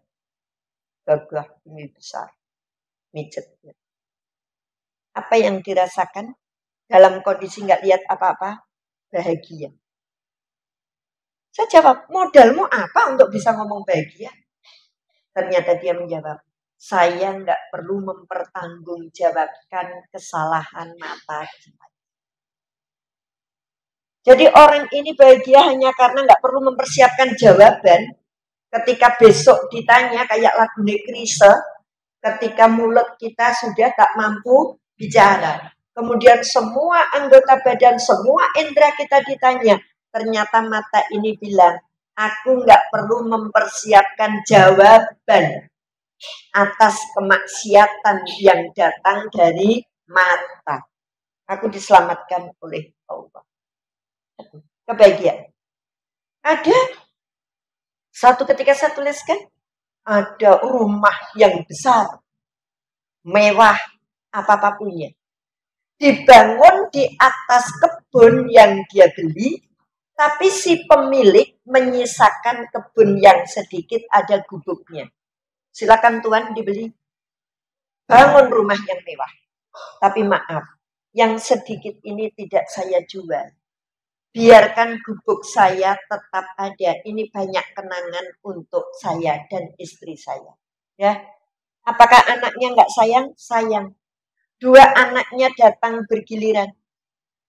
gagah ini besar, mijet. Apa yang dirasakan dalam kondisi gak lihat apa-apa? Bahagia. Saya jawab, modalmu apa untuk bisa ngomong bahagia? Ternyata dia menjawab, saya nggak perlu mempertanggungjawabkan kesalahan mata kita. Jadi orang ini bahagia hanya karena nggak perlu mempersiapkan jawaban. Ketika besok ditanya kayak lagu Nekrise, ketika mulut kita sudah tak mampu bicara. Kemudian semua anggota badan, semua indera kita ditanya. Ternyata mata ini bilang, aku nggak perlu mempersiapkan jawaban atas kemaksiatan yang datang dari mata. Aku diselamatkan oleh Allah. Kebahagiaan. Ada satu ketika saya tuliskan, ada rumah yang besar, mewah, apa-apa punya. Dibangun di atas kebun yang dia beli, tapi si pemilik menyisakan kebun yang sedikit ada gubuknya. Silakan Tuhan dibeli. Bangun rumah yang mewah. Tapi maaf, yang sedikit ini tidak saya jual. Biarkan gubuk saya tetap ada. Ini banyak kenangan untuk saya dan istri saya. Ya, apakah anaknya nggak sayang? Sayang. 2 anaknya datang bergiliran.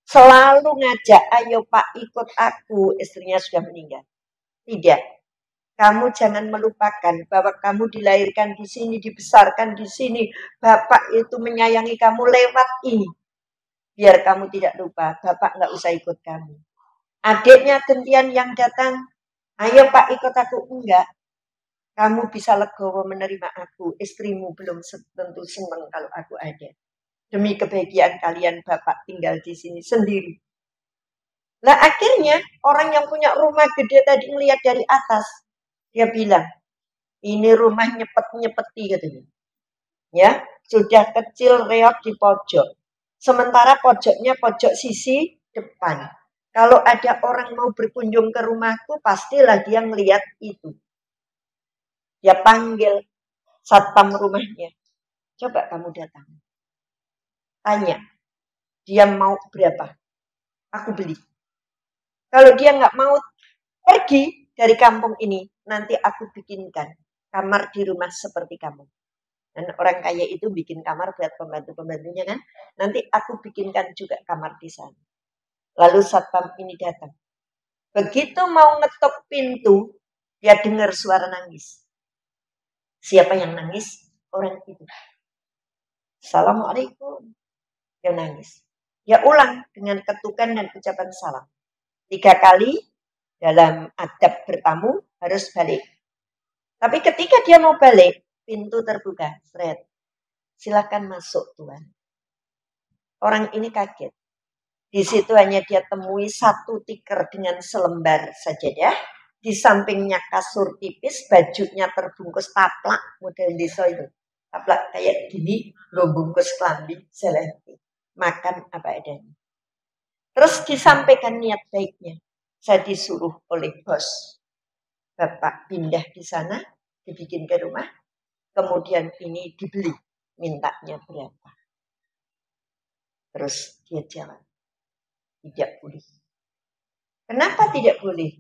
Selalu ngajak, ayo Pak ikut aku. Istrinya sudah meninggal. Tidak. Kamu jangan melupakan bahwa kamu dilahirkan di sini, dibesarkan di sini. Bapak itu menyayangi kamu lewat ini. Biar kamu tidak lupa, Bapak nggak usah ikut kamu. Adiknya gentian yang datang, ayo Pak ikut aku. Enggak, kamu bisa legowo menerima aku. Istrimu belum tentu senang kalau aku ada. Demi kebahagiaan kalian, Bapak tinggal di sini sendiri. Nah akhirnya orang yang punya rumah gede tadi melihat dari atas. Dia bilang, ini rumah nyepet-nyepeti katanya. Ya, sudah kecil reot di pojok. Sementara pojoknya pojok sisi depan. Kalau ada orang mau berkunjung ke rumahku, pastilah dia ngelihat itu. Dia panggil satpam rumahnya. Coba kamu datang. Tanya, dia mau berapa? Aku beli. Kalau dia nggak mau pergi dari kampung ini, nanti aku bikinkan kamar di rumah seperti kamu. Dan orang kaya itu bikin kamar buat pembantu-pembantunya kan. Nanti aku bikinkan juga kamar di sana. Lalu satpam ini datang. Begitu mau ngetok pintu, dia dengar suara nangis. Siapa yang nangis? Orang itu. Assalamualaikum. Dia nangis. Dia ulang dengan ketukan dan ucapan salam. 3 kali dalam adab bertamu harus balik. Tapi ketika dia mau balik, pintu terbuka. Fred, silakan masuk Tuan. Orang ini kaget. Di situ hanya dia temui 1 tikar dengan selembar sajadah. Di sampingnya kasur tipis, bajunya terbungkus taplak model desa itu. Taplak kayak gini, lo bungkus kelambi, selesai. Makan apa adanya. Terus disampaikan niat baiknya. Saya disuruh oleh bos. Bapak pindah di sana, dibikin ke rumah. Kemudian ini dibeli. Mintanya berapa? Terus dia jawab. Tidak boleh. Kenapa tidak boleh?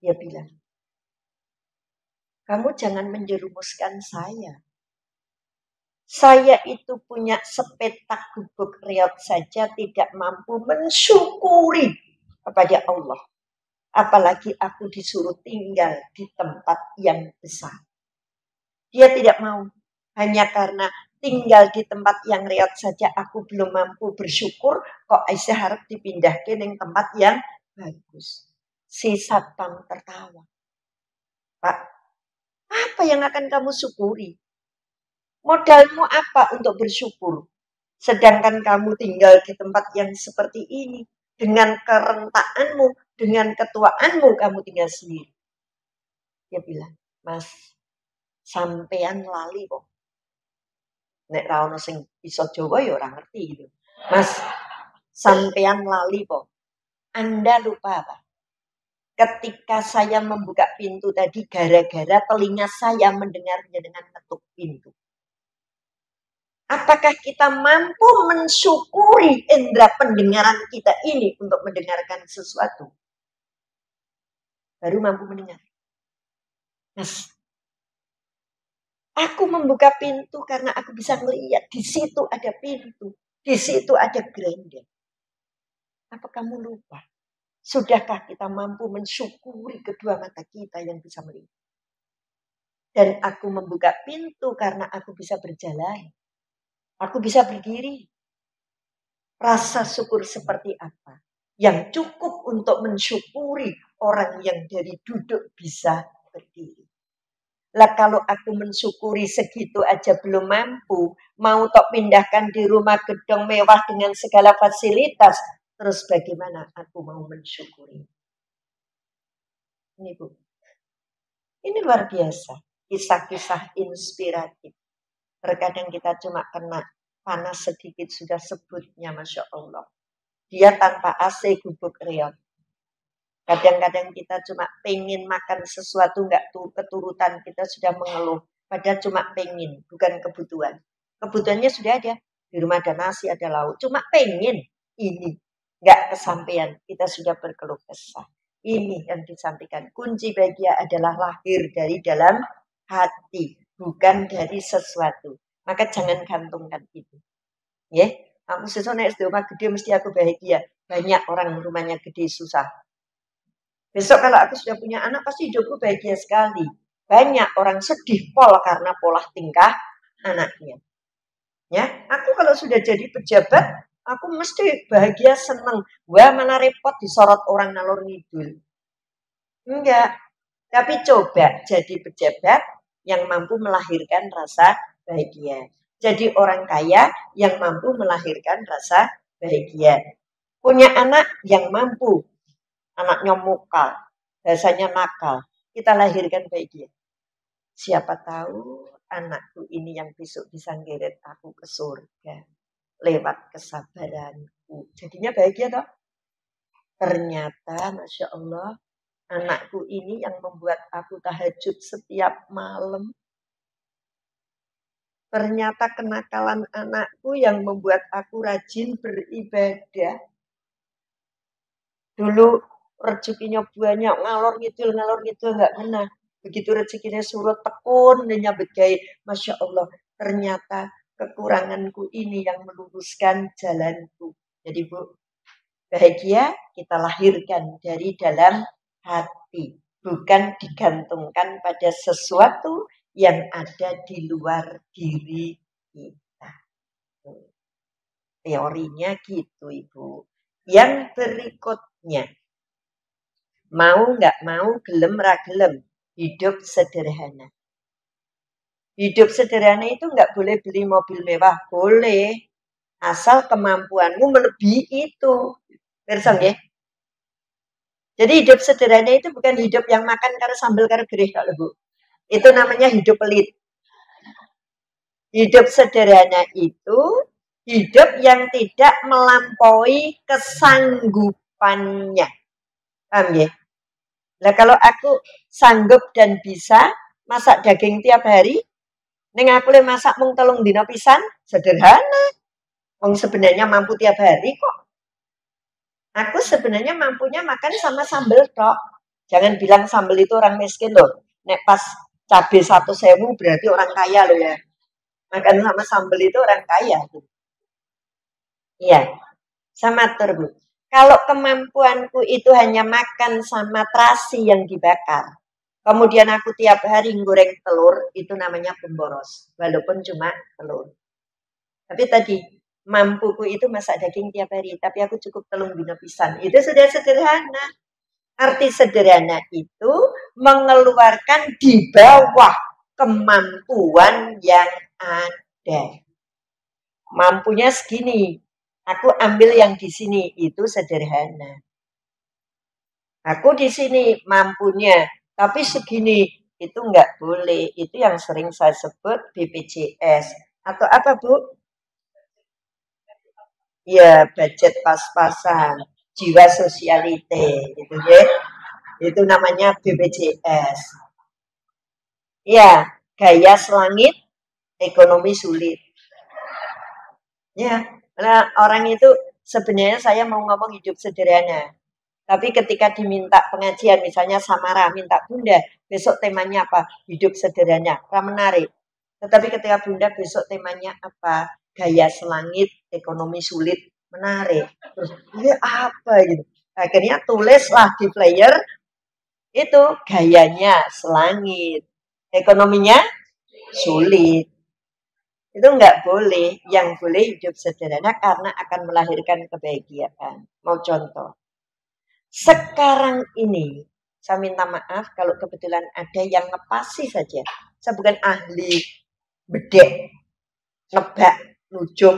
Dia bilang, kamu jangan menjerumuskan saya. Saya itu punya sepetak gubuk reot saja tidak mampu mensyukuri kepada Allah. Apalagi aku disuruh tinggal di tempat yang besar. Dia tidak mau. Hanya karena tinggal di tempat yang reot saja aku belum mampu bersyukur. Kok Aisyah harap dipindah ke tempat yang bagus. Si satpam tertawa. Pak, apa yang akan kamu syukuri? Modalmu apa untuk bersyukur? Sedangkan kamu tinggal di tempat yang seperti ini. Dengan kerentaanmu, dengan ketuaanmu, kamu tinggal sendiri. Dia bilang, Mas, sampean lali kok. Nek ra ono sing iso Jawa ya ora ngerti gitu. Mas, sampean lali kok. Anda lupa apa? Ketika saya membuka pintu tadi gara-gara telinga saya mendengarnya dengan ketuk pintu. Apakah kita mampu mensyukuri indera pendengaran kita ini untuk mendengarkan sesuatu? Baru mampu mendengar. Mas, aku membuka pintu karena aku bisa melihat di situ ada pintu, di situ ada gorden. Apa kamu lupa? Sudahkah kita mampu mensyukuri kedua mata kita yang bisa melihat? Dan aku membuka pintu karena aku bisa berjalan. Aku bisa berdiri. Rasa syukur seperti apa? Yang cukup untuk mensyukuri orang yang dari duduk bisa berdiri. Lah kalau aku mensyukuri segitu aja belum mampu, mau tok pindahkan di rumah gedung mewah dengan segala fasilitas, terus bagaimana aku mau mensyukuri? Ini Bu. Ini luar biasa. Kisah-kisah inspiratif. Terkadang kita cuma kena panas sedikit sudah sebutnya Masya Allah. Dia tanpa AC gubuk reot. Kadang-kadang kita cuma pengen makan sesuatu nggak keturutan, kita sudah mengeluh. Padahal cuma pengen, bukan kebutuhan. Kebutuhannya sudah ada. Di rumah ada nasi, ada lauk. Cuma pengen ini. Nggak kesampaian, kita sudah berkeluh kesah. Ini yang disampaikan. Kunci bahagia adalah lahir dari dalam hati, bukan dari sesuatu. Maka jangan gantungkan itu. Ya, aku sesuatu SD rumah gede mesti aku bahagia. Banyak orang rumahnya gede susah. Besok kalau aku sudah punya anak pasti hidupku bahagia sekali. Banyak orang sedih pol karena pola tingkah anaknya. Ya, aku kalau sudah jadi pejabat, aku mesti bahagia, seneng. Wah, mana repot disorot orang ngalor ngidul. Enggak. Tapi coba jadi pejabat yang mampu melahirkan rasa bahagia. Jadi orang kaya yang mampu melahirkan rasa bahagia. Punya anak yang mampu, anaknya mukal, bahasanya nakal, kita lahirkan bahagia. Siapa tahu anakku ini yang besok bisa ngeret aku ke surga lewat kesabaranku. Jadinya bahagia toh. Ternyata Masya Allah, anakku ini yang membuat aku tahajud setiap malam. Ternyata kenakalan anakku yang membuat aku rajin beribadah. Dulu rezekinya banyak, ngalor ngidul nggak kena. Begitu rezekinya surut tekun, nyabet gawe. Masya Allah, ternyata kekuranganku ini yang meluruskan jalanku. Jadi Bu, bahagia kita lahirkan dari dalam hati, bukan digantungkan pada sesuatu yang ada di luar diri kita. Teorinya gitu Ibu. Yang berikutnya, mau nggak mau, gelem ra gelem, hidup sederhana. Hidup sederhana itu nggak boleh beli mobil mewah, boleh. Asal kemampuanmu melebihi itu. Bersam ya? Jadi hidup sederhana itu bukan hidup yang makan karo sambal karo gereh kalau Bu. Itu namanya hidup pelit. Hidup sederhana itu hidup yang tidak melampaui kesanggupannya. Paham ya? Nah kalau aku sanggup dan bisa masak daging tiap hari, ning aku le masak mung 3 dina pisan, sederhana. Wong sebenarnya mampu tiap hari kok. Aku sebenarnya mampunya makan sama sambel tok. Jangan bilang sambel itu orang miskin loh. Nek pas cabai 1.000 berarti orang kaya loh ya. Makan sama sambel itu orang kaya. Iya, sama Bu. Kalau kemampuanku itu hanya makan sama terasi yang dibakar, kemudian aku tiap hari goreng telur, itu namanya pemboros. Walaupun cuma telur. Tapi tadi, mampuku itu masak daging tiap hari, tapi aku cukup telung dina pisan. Itu sudah sederhana. Arti sederhana itu mengeluarkan di bawah kemampuan yang ada. Mampunya segini, aku ambil yang di sini, itu sederhana. Aku di sini mampunya, tapi segini, itu enggak boleh. Itu yang sering saya sebut BPJS. Atau apa Bu? Ya, budget pas-pasan, jiwa sosialite, gitu ya. Itu namanya BPJS. Ya, gaya selangit, ekonomi sulit. Ya, nah orang itu sebenarnya saya mau ngomong hidup sederhana. Tapi ketika diminta pengajian, misalnya Samara minta Bunda, besok temanya apa? Hidup sederhana, menarik. Tetapi ketika Bunda besok temanya apa? Gaya selangit, ekonomi sulit, menarik. Terus, ini apa gitu? Akhirnya tulislah di player, itu gayanya selangit, ekonominya sulit. Itu enggak boleh. Yang boleh hidup sederhana karena akan melahirkan kebahagiaan. Mau contoh. Sekarang ini, saya minta maaf kalau kebetulan ada yang ngepasi saja. Saya bukan ahli bedek, nebak, nujum,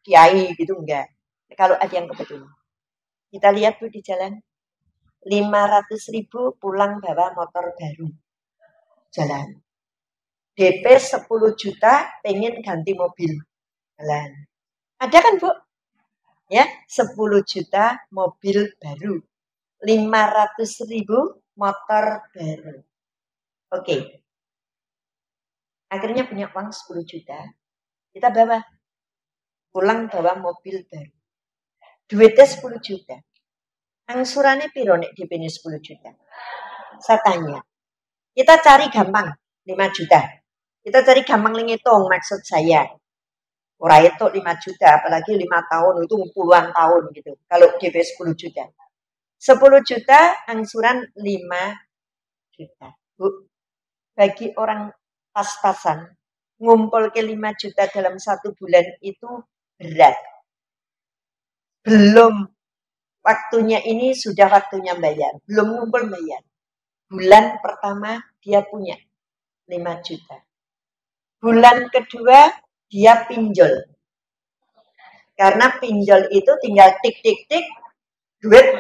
kiai gitu enggak. Kalau ada yang kebetulan. Kita lihat Bu di jalan. 500.000 pulang bawa motor baru. Jalan. DP 10 juta pengen ganti mobil. Jalan. Ada kan Bu? Ya, 10 juta mobil baru. 500.000 motor baru. Oke. Akhirnya punya uang 10 juta. Kita bawa. Pulang bawa mobil baru. Duitnya 10 juta. Angsurannya piro nek DP-nya 10 juta? Saya tanya. Kita cari gampang 5 juta. Kita cari gampang ngitung maksud saya. Ora itu 5 juta, apalagi 5 tahun itu puluhan tahun gitu. Kalau DP 10 juta. 10 juta angsuran 5 juta. Bu, bagi orang pas-pasan, ngumpul ke 5 juta dalam 1 bulan itu berat. Belum waktunya ini sudah waktunya bayar. Belum ngumpul bayar. Bulan pertama dia punya 5 juta. Bulan kedua dia pinjol. Karena pinjol itu tinggal tik-tik-tik, duit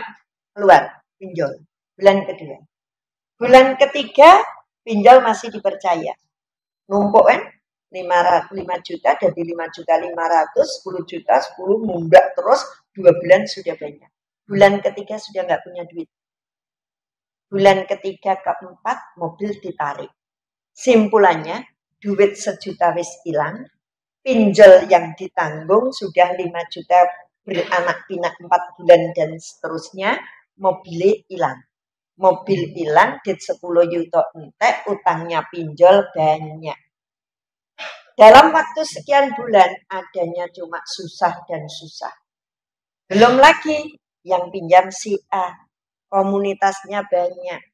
keluar. Pinjol. Bulan kedua. Bulan ketiga pinjol masih dipercaya. Numpuk kan? 5 juta jadi 5 juta 500, 10 juta, 10 munggah terus 2 bulan sudah banyak. Bulan ketiga sudah nggak punya duit. Bulan ketiga keempat mobil ditarik. Simpulannya duit 1 juta wis hilang, pinjol yang ditanggung sudah 5 juta beranak pinak 4 bulan dan seterusnya, mobilnya hilang. Mobil hilang, dit 10 juta entek, utangnya pinjol banyak. Dalam waktu sekian bulan, adanya cuma susah dan susah. Belum lagi yang pinjam si A, komunitasnya banyak.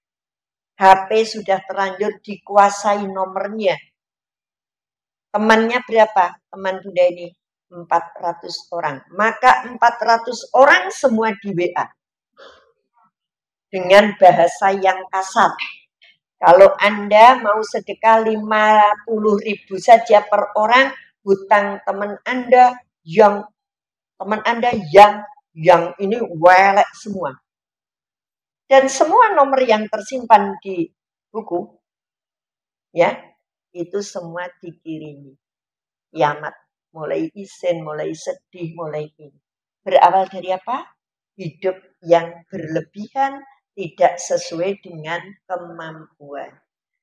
HP sudah terlanjur dikuasai nomornya. Temannya berapa? Teman Bunda ini 400 orang. Maka 400 orang semua di WA. Dengan bahasa yang kasar. Kalau Anda mau sedekah 50.000 saja per orang, hutang teman Anda yang ini welek semua. Dan semua nomor yang tersimpan di buku, ya, itu semua dikirimi. Kiamat, mulai isin, mulai sedih, mulai ini. Berawal dari apa? Hidup yang berlebihan, tidak sesuai dengan kemampuan.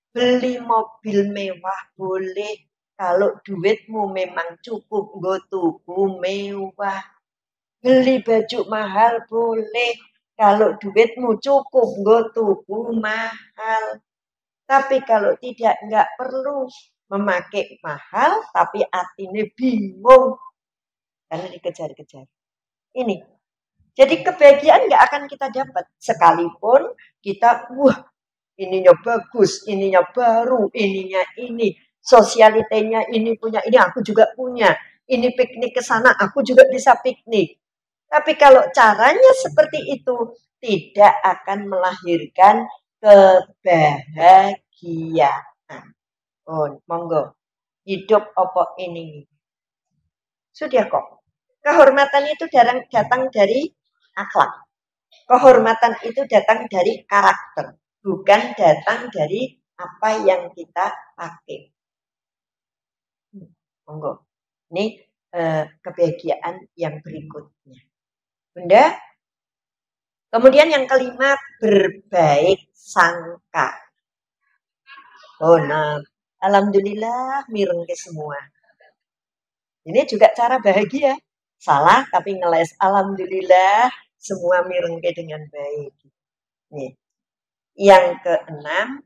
Beli mobil mewah boleh, kalau duitmu memang cukup nggo tuku mewah. Beli baju mahal boleh, kalau duitmu cukup nggo tuku mahal. Tapi kalau tidak, nggak perlu memakai mahal, tapi artinya bingung karena dikejar-kejar. Ini, jadi kebahagiaan nggak akan kita dapat sekalipun kita, ininya bagus, ininya baru, ininya ini, sosialitenya ini punya, ini aku juga punya, ini piknik ke sana, aku juga bisa piknik. Tapi kalau caranya seperti itu, tidak akan melahirkan kebahagiaan. Oh, monggo. Hidup opo ini. Sudah kok. Kehormatan itu datang dari akhlak. Kehormatan itu datang dari karakter. Bukan datang dari apa yang kita pakai. Monggo. Ini kebahagiaan yang berikutnya. Bunda. Kemudian yang kelima, berbaik sangka. Oh, nah, alhamdulillah mireng ke semua. Ini juga cara bahagia. Salah tapi ngeles. Alhamdulillah semua mireng ke dengan baik. Nih. Yang keenam,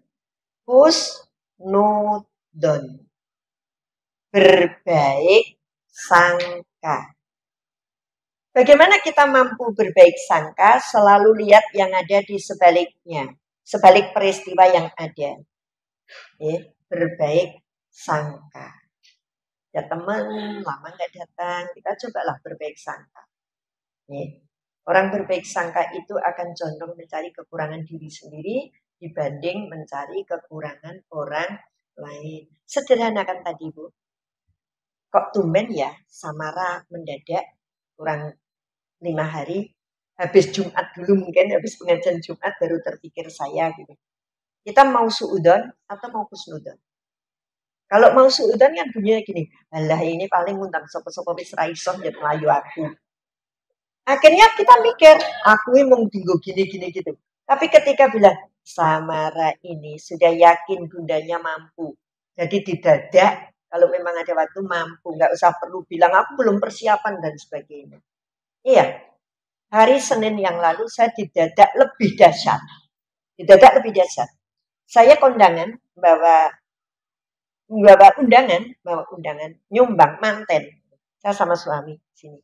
husnudon. Berbaik sangka. Bagaimana kita mampu berbaik sangka? Selalu lihat yang ada di sebaliknya. Sebalik peristiwa yang ada. Berbaik sangka. Ya teman, lama nggak datang, kita cobalah berbaik sangka. Orang berbaik sangka itu akan condong mencari kekurangan diri sendiri dibanding mencari kekurangan orang lain. Sederhana kan tadi, Bu? Kok tumben ya, Samara mendadak kurang 5 hari, habis Jumat dulu mungkin, habis pengajian Jumat baru terpikir saya gitu. Kita mau suudon atau mau kusnudon? Kalau mau suudon kan bunyinya gini, alah ini paling ngundang sopo-sopo wis ra iso njet mlayu aku. Akhirnya kita mikir, aku mau dinggo gini-gini gitu. Tapi ketika bilang, Samara ini sudah yakin bundanya mampu. Jadi didadak, kalau memang ada waktu mampu. Nggak usah perlu bilang, aku belum persiapan dan sebagainya. Iya, hari Senin yang lalu saya didadak lebih dahsyat. Didadak lebih dahsyat. Saya kondangan bawa undangan, nyumbang manten. Saya sama suami sini.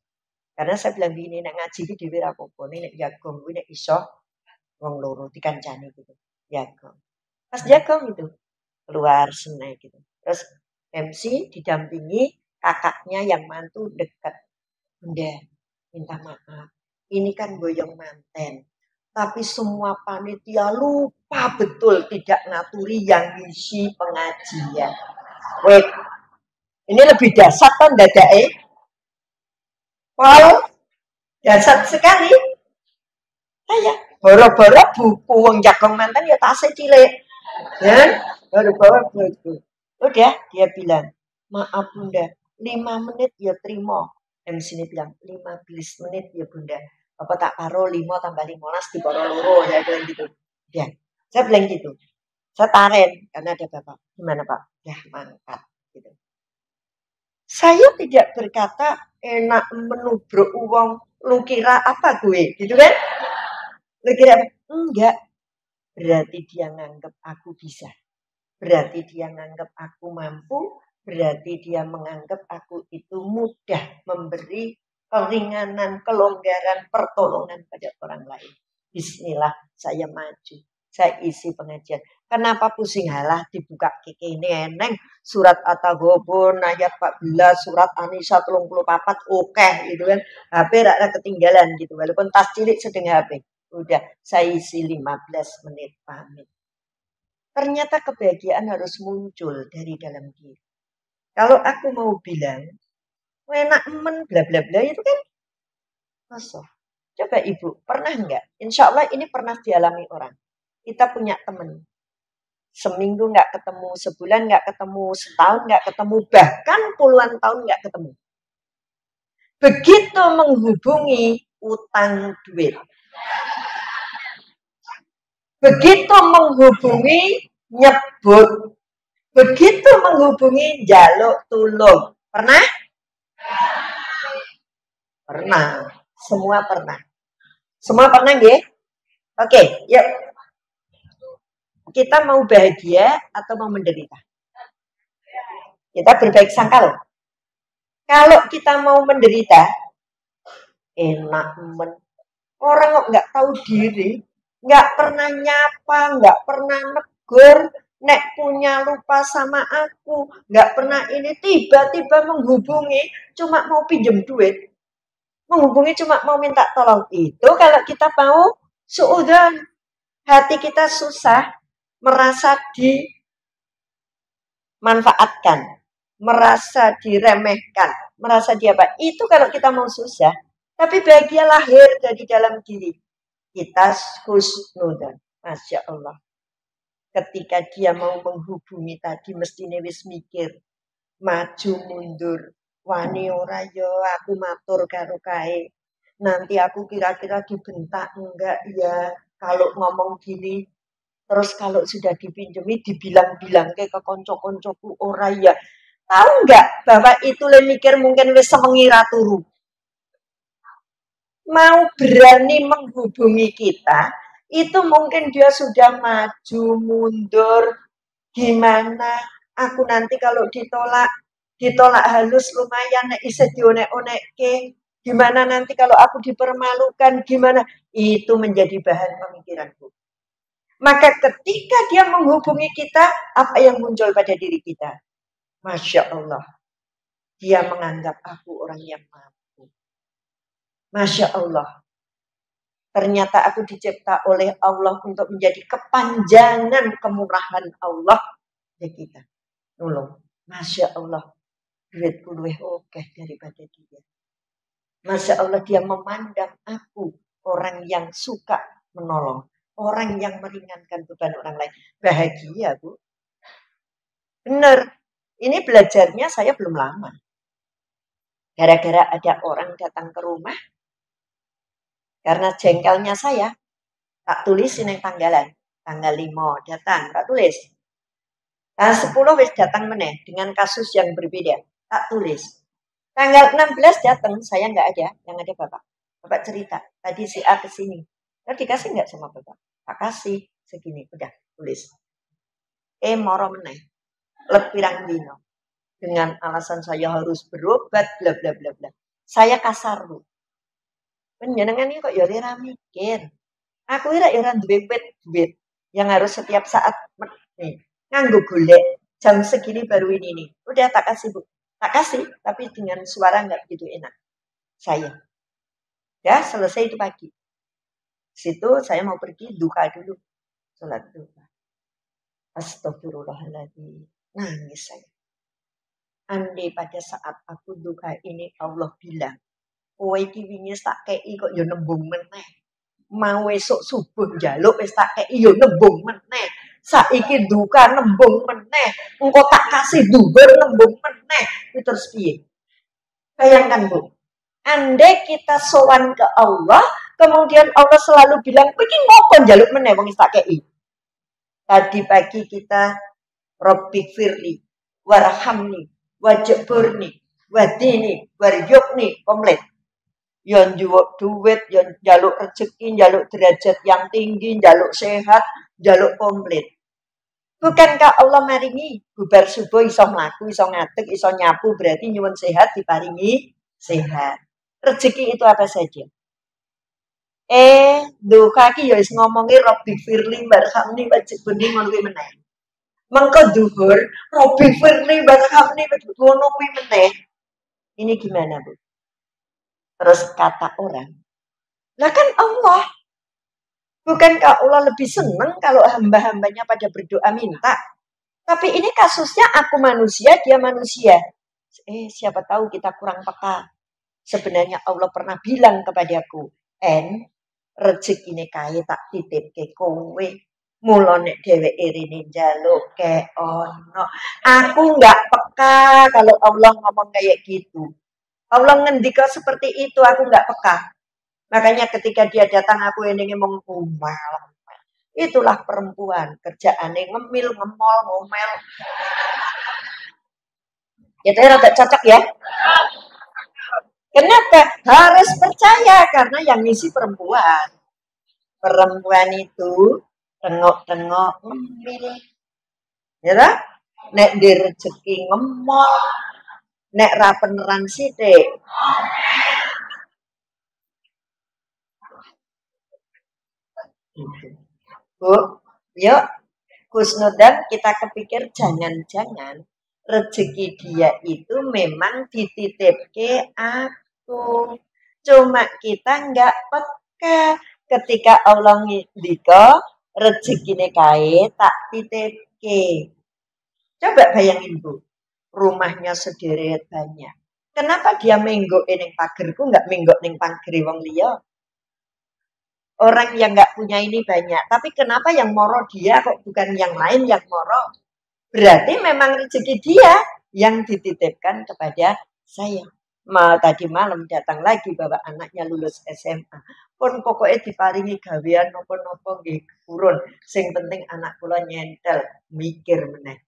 Karena saya bilang gini, nek ngaji iki dhewe ra apa-apa, nek jagong kuwi nek iso wong loro dikancani gitu. Jagong. Pas jagong itu keluar senai gitu. Terus MC didampingi kakaknya yang mantu dekat. Bunda, minta maaf. Ini kan boyong manten. Tapi semua panitia lupa betul tidak ngaturi yang ngisi pengajian. Wait, ini lebih dasar kan dadake? Wow, dasar sekali. Saya boro-boro buku wong jagung manten ya tasnya cilik. Ya, boro-boro buku. Udah, dia bilang, maaf Bunda, 5 menit ya terima. MC ini bilang, 15 menit ya Bunda. Apa tak karo 5 tambah 15 di poro loro. Saya bilang gitu. Ya, saya bilang gitu. Saya taren, karena ada bapak. Gimana Pak? Ya, mangkat. Gitu. Saya tidak berkata enak menubruk uang. Lu kira apa gue? Gitu kan? Lu kira apa? Enggak. Berarti dia nganggep aku bisa. Berarti dia menganggap aku mampu, berarti dia menganggap aku itu mudah memberi keringanan, kelonggaran, pertolongan pada orang lain. Bismillah, saya maju. Saya isi pengajian. Kenapa pusing halah dibuka kiki ini eneng. Surat At-Taghabun ayat 14, surat An-Nisa 34, oke gitu kan. HP rada ketinggalan gitu. Walaupun tas cilik sedang HP. Udah, saya isi 15 menit pamit. Ternyata kebahagiaan harus muncul dari dalam diri. Kalau aku mau bilang, enak men bla bla bla itu kan kosong. Coba Ibu, pernah enggak? Insya Allah ini pernah dialami orang. Kita punya teman. Seminggu enggak ketemu, sebulan enggak ketemu, setahun enggak ketemu, bahkan puluhan tahun enggak ketemu. Begitu menghubungi utang duit. Begitu menghubungi nyebut. Begitu menghubungi jaluk tulung. Pernah? Pernah. Semua pernah. Semua pernah nggih? Oke, yuk. Kita mau bahagia atau mau menderita? Kita berbaik sangka loh. Kalau kita mau menderita, enak men. Orang kok nggak tahu diri, nggak pernah nyapa, nggak pernah negur, nek punya lupa sama aku, nggak pernah ini tiba-tiba menghubungi, cuma mau pinjem duit, menghubungi cuma mau minta tolong. Itu kalau kita mau suudzon, hati kita susah, merasa dimanfaatkan, merasa diremehkan, merasa diapa. Itu kalau kita mau susah. Tapi bahagia lahir dari dalam diri. Kita husnudan. Masya Allah. Ketika dia mau menghubungi tadi, mestinya wis mikir. Maju mundur. Wani ora yo, aku matur karo kae. Nanti aku kira-kira dibentak enggak ya. Kalau ngomong gini. Terus kalau sudah dipinjemi dibilang-bilang ke konco-koncoku ora ya. Tahu enggak bahwa itu le mikir mungkin wis semengira turu. Mau berani menghubungi kita, itu mungkin dia sudah maju, mundur, gimana, aku nanti kalau ditolak halus lumayan, isi dionek-onekke, gimana nanti kalau aku dipermalukan, gimana, itu menjadi bahan pemikiranku. Maka ketika dia menghubungi kita, apa yang muncul pada diri kita? Masya Allah, dia menganggap aku orang yang mampu. Masya Allah, ternyata aku dicipta oleh Allah untuk menjadi kepanjangan kemurahan Allah di kita. Nolong. Masya Allah. Duitku luwih oke daripada dia. Masya Allah dia memandang aku orang yang suka menolong. Orang yang meringankan beban orang lain. Bahagia, Bu. Benar. Ini belajarnya saya belum lama. Gara-gara ada orang datang ke rumah. Karena jengkelnya saya. Tak tulis ini tanggalan. Tanggal 5 datang, tak tulis. Tanggal 10 wis datang meneh dengan kasus yang berbeda. Tak tulis. Tanggal 16 datang, saya nggak ada, yang ada Bapak. Bapak cerita, tadi si A kesini. Terus dikasih nggak sama Bapak? Tak kasih, segini, udah, tulis. Moro meneh. Lepirang dino. Dengan alasan saya harus berobat, bla bla bla bla. Saya kasar, Bu. Penjenengan ini kok ya ora mikir. Aku ora ya ora duwe duit yang harus setiap saat nih, nganggo golek jam segini baru ini nih. Udah tak kasih Bu. Tak kasih, tapi dengan suara nggak begitu enak. Saya. Ya, selesai itu pagi. Situ saya mau pergi duka dulu. Sholat duka. Astagfirullahaladzim. Nangis saya. Andai pada saat aku duka ini Allah bilang, kowe iki wingi tak kei kok ya nembung meneh. Mau esuk subuh njaluk wis tak kei ya nembung meneh. Saiki duka nembung meneh. Engko tak kasih dhuwur nembung meneh. Itu terus piye? Bayangkan, Bu. Andai kita sowan ke Allah, kemudian Allah selalu bilang, kowe iki ngopo njaluk meneh wong tak kei. Tadi pagi kita Rabbik firli warhamni wajburni wadini waryukni komplit. Yon njuwuk duit, yon njaluk rezeki, njaluk derajat yang tinggi, njaluk sehat, njaluk komplit. Bukankah Allah maringi bubar subuh iso mlaku, iso ngadeg, iso nyapu, berarti nyuwun sehat diparingi sehat. Rezeki itu apa saja. Duka ki ya wis ngomongi Rabbik firli warhamni wajburni ngono kuwi meneh. Mengko dhuwur Rabbik firli warhamni ngono kuwi meneh. Ini gimana, Bu? Terus kata orang, lah kan Allah. Bukankah Allah lebih senang kalau hamba-hambanya pada berdoa minta? Tapi ini kasusnya aku manusia, dia manusia. Siapa tahu kita kurang peka. Sebenarnya Allah pernah bilang kepadaku, rezekine kae tak titipke kowe. Mula nek dheweke rene njaluk ke ono. Aku enggak peka kalau Allah ngomong kayak gitu. Allah ngendika seperti itu, aku enggak peka. Makanya ketika dia datang aku ini ngomong ngomel. Itulah perempuan, kerjaannya ngemil, ngemol, ngomel. Ya rada cocok ya. Kenapa? Harus percaya karena yang ngisi perempuan. Perempuan itu tengok-tengok ngemil. Ya tak? Nek di rezeki ngemol. Nek rapeneran sithik. Bu, yuk Husnudan kita kepikir jangan-jangan rezeki dia itu memang dititipke aku. Cuma kita nggak peka ketika Allah ngidika rezekine kae tak titipke. Coba bayangin, Bu, rumahnya sederet banyak. Kenapa dia menggok ning pagerku nggak menggok ning pagere wong liya? Orang yang nggak punya ini banyak. Tapi kenapa yang moro dia kok bukan yang lain yang moro? Berarti memang rezeki dia yang dititipkan kepada saya. Tadi malam datang lagi bawa anaknya lulus SMA. Pun pokoknya diparingi gawean nopo-nopo nggih purun. Sing penting anak kula nyentel, mikir meneh.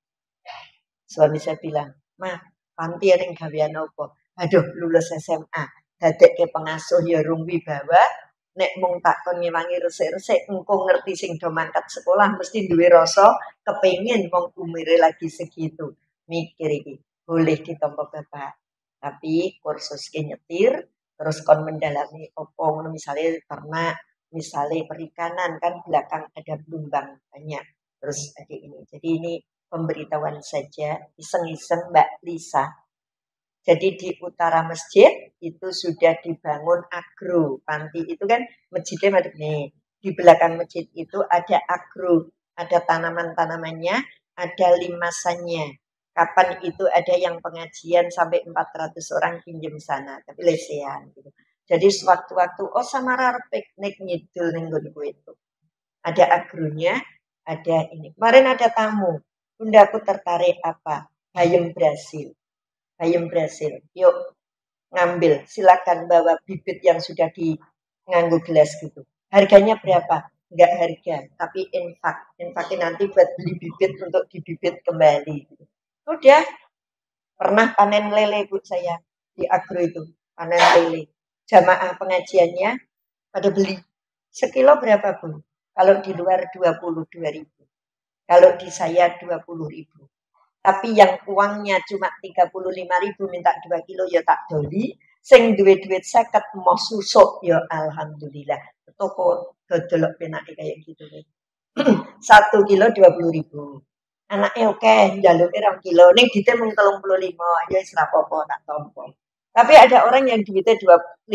Suami saya bilang, "Mah, panti ning gawean nopo?" Aduh, lulus SMA. Dadekke pengasuh ya rung wibawa. Nek mung takon ngewangi resik-resik engko ngerti sing do mangkat sekolah mesti duwe rasa kepengin wong umure lagi segitu. Mikir iki, boleh ditampa bapak. Tapi kursus ke nyetir terus kon mendalami opo ngono misale ternak, misale perikanan kan belakang ada Blumbang banyak. Terus ada ini. Jadi ini pemberitahuan saja iseng-iseng Mbak Lisa. Jadi di utara masjid itu sudah dibangun agro. Panti itu kan masjidnya madep nih. Di belakang masjid itu ada agro, ada tanaman-tanamannya, ada limasannya. Kapan itu ada yang pengajian sampai 400 orang pinjam sana, tapi lesehan gitu. Jadi sewaktu-waktu samara piknik ngidul ning nggonku itu. Ada agronya, ada ini. Kemarin ada tamu. Bunda aku tertarik apa? Bayam Brasil. Bayam Brasil. Yuk ngambil. Silakan bawa bibit yang sudah di nganggo gelas gitu. Harganya berapa? Enggak harga, tapi infak. Infaknya nanti buat beli bibit untuk dibibit kembali. Gitu. Udah. Pernah panen lele Bu saya di agro itu. Panen lele. Jamaah pengajiannya pada beli. Sekilo berapa Bu? Kalau di luar 22.000. Kalau di saya 20.000. Tapi yang uangnya cuma 35.000 minta 2 kilo ya tak doli. Sing duwe duit 50 mau susuk ya alhamdulillah. Toko dodolok penake kayak gitu. 1 kilo 20.000. Anaknya oke, njaluke 2 kilo. Ning dite mung 35 ya wis rapopo tak tompo. Tapi ada orang yang duitnya 50.000,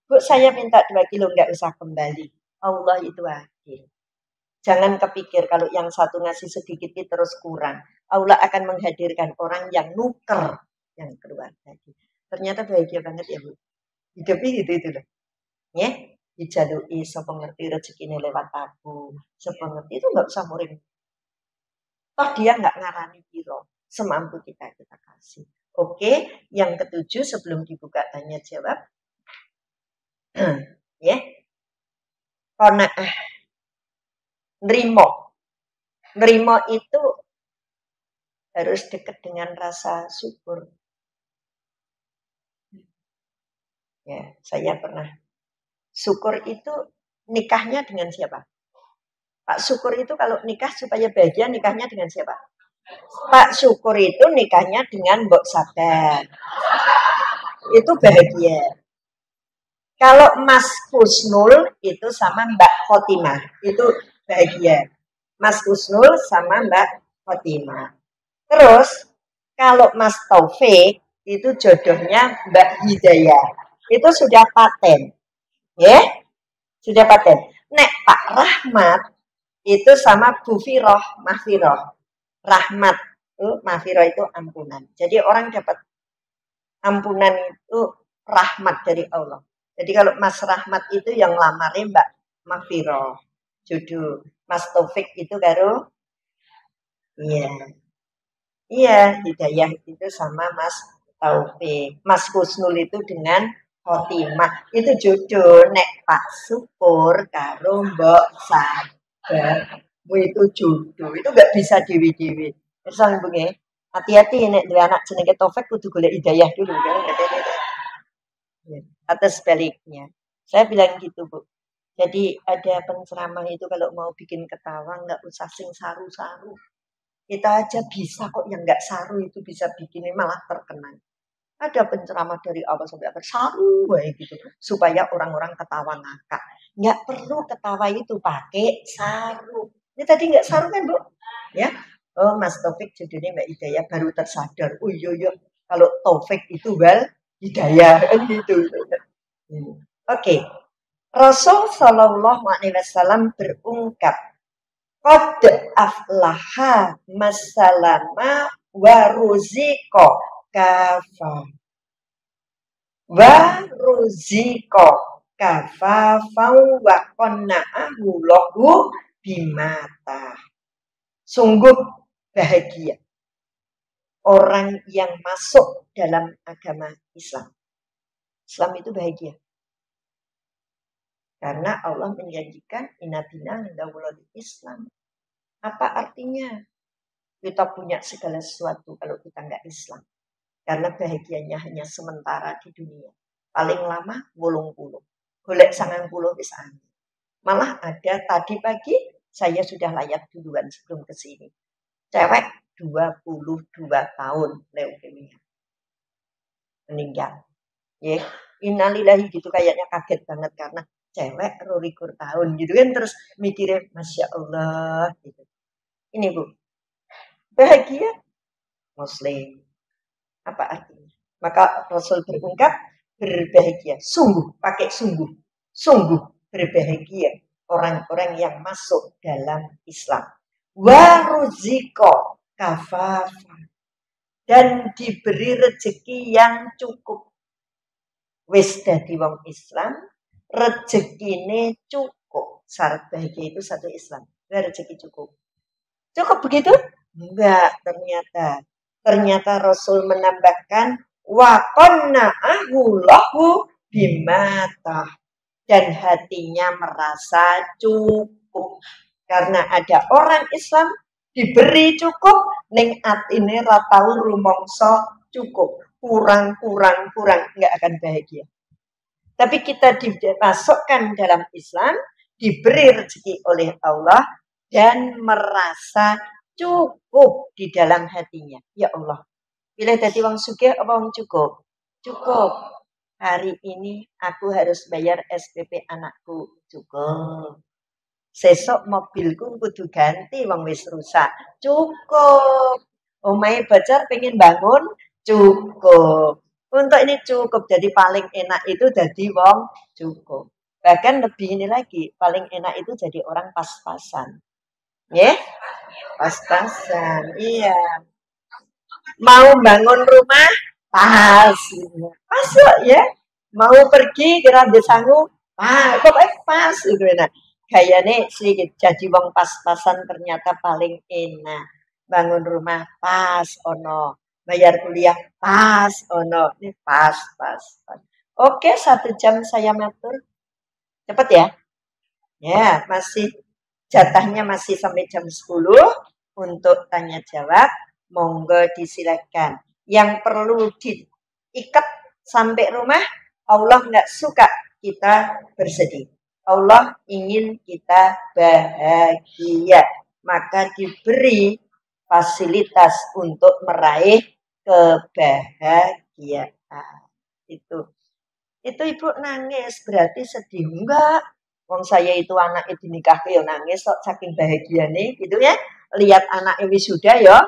Bu, saya minta 2 kilo, nggak usah kembali. Allah itu adil. Jangan kepikir kalau yang satu ngasih sedikit terus kurang. Allah akan menghadirkan orang yang nuker yang keluar tadi. Ternyata bahagia banget ya, Bu. Hidupnya gitu loh. Ya, dijalui sapa ngerti rezekine lewat aku. Sapa ngerti itu nggak usah muring. Toh dia nggak ngarani piro. Semampu kita kasih. Oke, yang ketujuh sebelum dibuka tanya jawab. Ya. Qanaah. Nerimo itu harus dekat dengan rasa syukur. Ya, saya pernah. Syukur itu nikahnya dengan siapa? Pak Syukur itu kalau nikah supaya bahagia, nikahnya dengan siapa? Pak Syukur itu nikahnya dengan Mbok Sabar. Itu bahagia. Kalau Mas Husnul itu sama Mbak Khotimah, itu bahagia. Mas Husnul sama Mbak Khotimah. Terus kalau Mas Taufik itu jodohnya Mbak Hidayah. Itu sudah paten. Ya? Sudah paten. Nek Pak Rahmat itu sama Bu Firoh, Mahfiroh. Rahmat itu Mahfiroh itu ampunan. Jadi orang dapat ampunan itu rahmat dari Allah. Jadi kalau Mas Rahmat itu yang lamarnya Mbak Mahfiroh. Jodoh. Mas Taufik itu karo iya. Iya, Hidayah itu sama Mas Taufik. Mas Husnul itu dengan Khotimah. Itu jodoh. Nek Pak Syukur karo Mbok Sabar. Itu jodoh. Itu gak bisa dewi-dewi. Terus sambung ya. Hati-hati nek dua anak jenenge Taufik kudu golek Hidayah dulu. Atau sebaliknya. Saya bilang gitu, Bu. Jadi ada penceramah itu kalau mau bikin ketawa nggak usah sing saru-saru. Kita aja bisa kok yang nggak saru itu bisa bikin malah terkenal. Ada penceramah dari awal sampai akhir saru kayak gitu supaya orang-orang ketawa ngakak. Nggak perlu ketawa itu pakai saru. Ini tadi nggak saru kan, Bu? Ya. Oh, Mas Taufik judulnya Mbak Hidayah baru tersadar. Oh iya, kalau Taufik itu Hidayah kan gitu. Oke. Rasul Shallallahu Alaihi Wasallam berungkap, qad aflaha masalama wa ruziko kafa wa ruziko kafafau wa qanna'ahu lahu bimata. Sungguh bahagia orang yang masuk dalam agama Islam. Islam itu bahagia. Karena Allah menjanjikan inadina indawulul Islam. Apa artinya? Kita punya segala sesuatu kalau kita nggak Islam. Karena bahagianya hanya sementara di dunia. Paling lama 80. Golek 90 bisa. Malah ada tadi pagi saya sudah layak duluan sebelum ke sini. Cewek 22 tahun leukemia. Meninggal. Ya, innalillahi gitu kayaknya kaget banget karena cewek rolikur tahun gitu kan terus mikirnya Masya Allah gitu. Ini Bu, bahagia Muslim. Apa artinya? Maka Rasul berungkap berbahagia, sungguh pakai sungguh, sungguh berbahagia orang-orang yang masuk dalam Islam. Waruziko kafafa dan diberi rezeki yang cukup. Wis dadi wong Islam, rezekine cukup. Syarat bahagia itu satu Islam. Rezeki cukup. Cukup begitu? Enggak, ternyata. Ternyata Rasul menambahkan wa qanna'ahu lahu bimata. Dan hatinya merasa cukup. Karena ada orang Islam diberi cukup, ning atine ra tau rumangsa cukup. Kurang, nggak akan bahagia. Tapi kita dimasukkan dalam Islam, diberi rezeki oleh Allah, dan merasa cukup di dalam hatinya. Ya Allah, pilih dadi wong sugih apa wong cukup? Cukup. Hari ini aku harus bayar SPP anakku. Cukup. Sesok mobilku kudu ganti wong wis rusak. Cukup. Omahe bocor pengen bangun. Cukup. Untuk ini cukup. Jadi paling enak itu jadi wong cukup. Bahkan lebih ini lagi, paling enak itu jadi orang pas-pasan. Ya, pas-pasan. Iya. Mau bangun rumah, pas. Pas kok ya. Mau pergi kira besangu, pokoknya pas gitu. Nah, kayaknya sih jadi wong pas-pasan ternyata paling enak. Bangun rumah pas ono, bayar kuliah pas ono, ini pas pas pas. Oke, 1 jam saya matur, cepet ya. Ya, masih jatahnya masih sampai jam 10 untuk tanya jawab. Monggo disilakan. Yang perlu diikat sampai rumah, Allah nggak suka kita bersedih. Allah ingin kita bahagia. Maka diberi fasilitas untuk meraih kebahagiaan. Itu ibu nangis berarti sedih enggak? Wong saya itu anak itu nikah ya nangis saking bahagia nih gitu ya. Lihat anak wisuda ya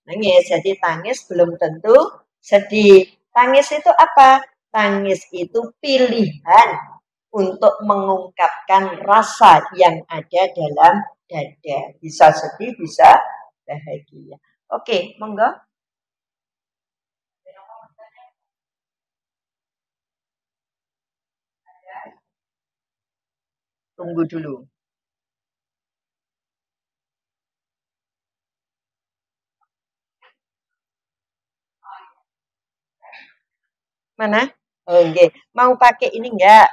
nangis. Jadi tangis belum tentu sedih. Tangis itu apa? Tangis itu pilihan untuk mengungkapkan rasa yang ada dalam dada. Bisa sedih, bisa bahagia. Oke, monggo. Tunggu dulu. Mana? Oh, okay. Mau pakai ini enggak?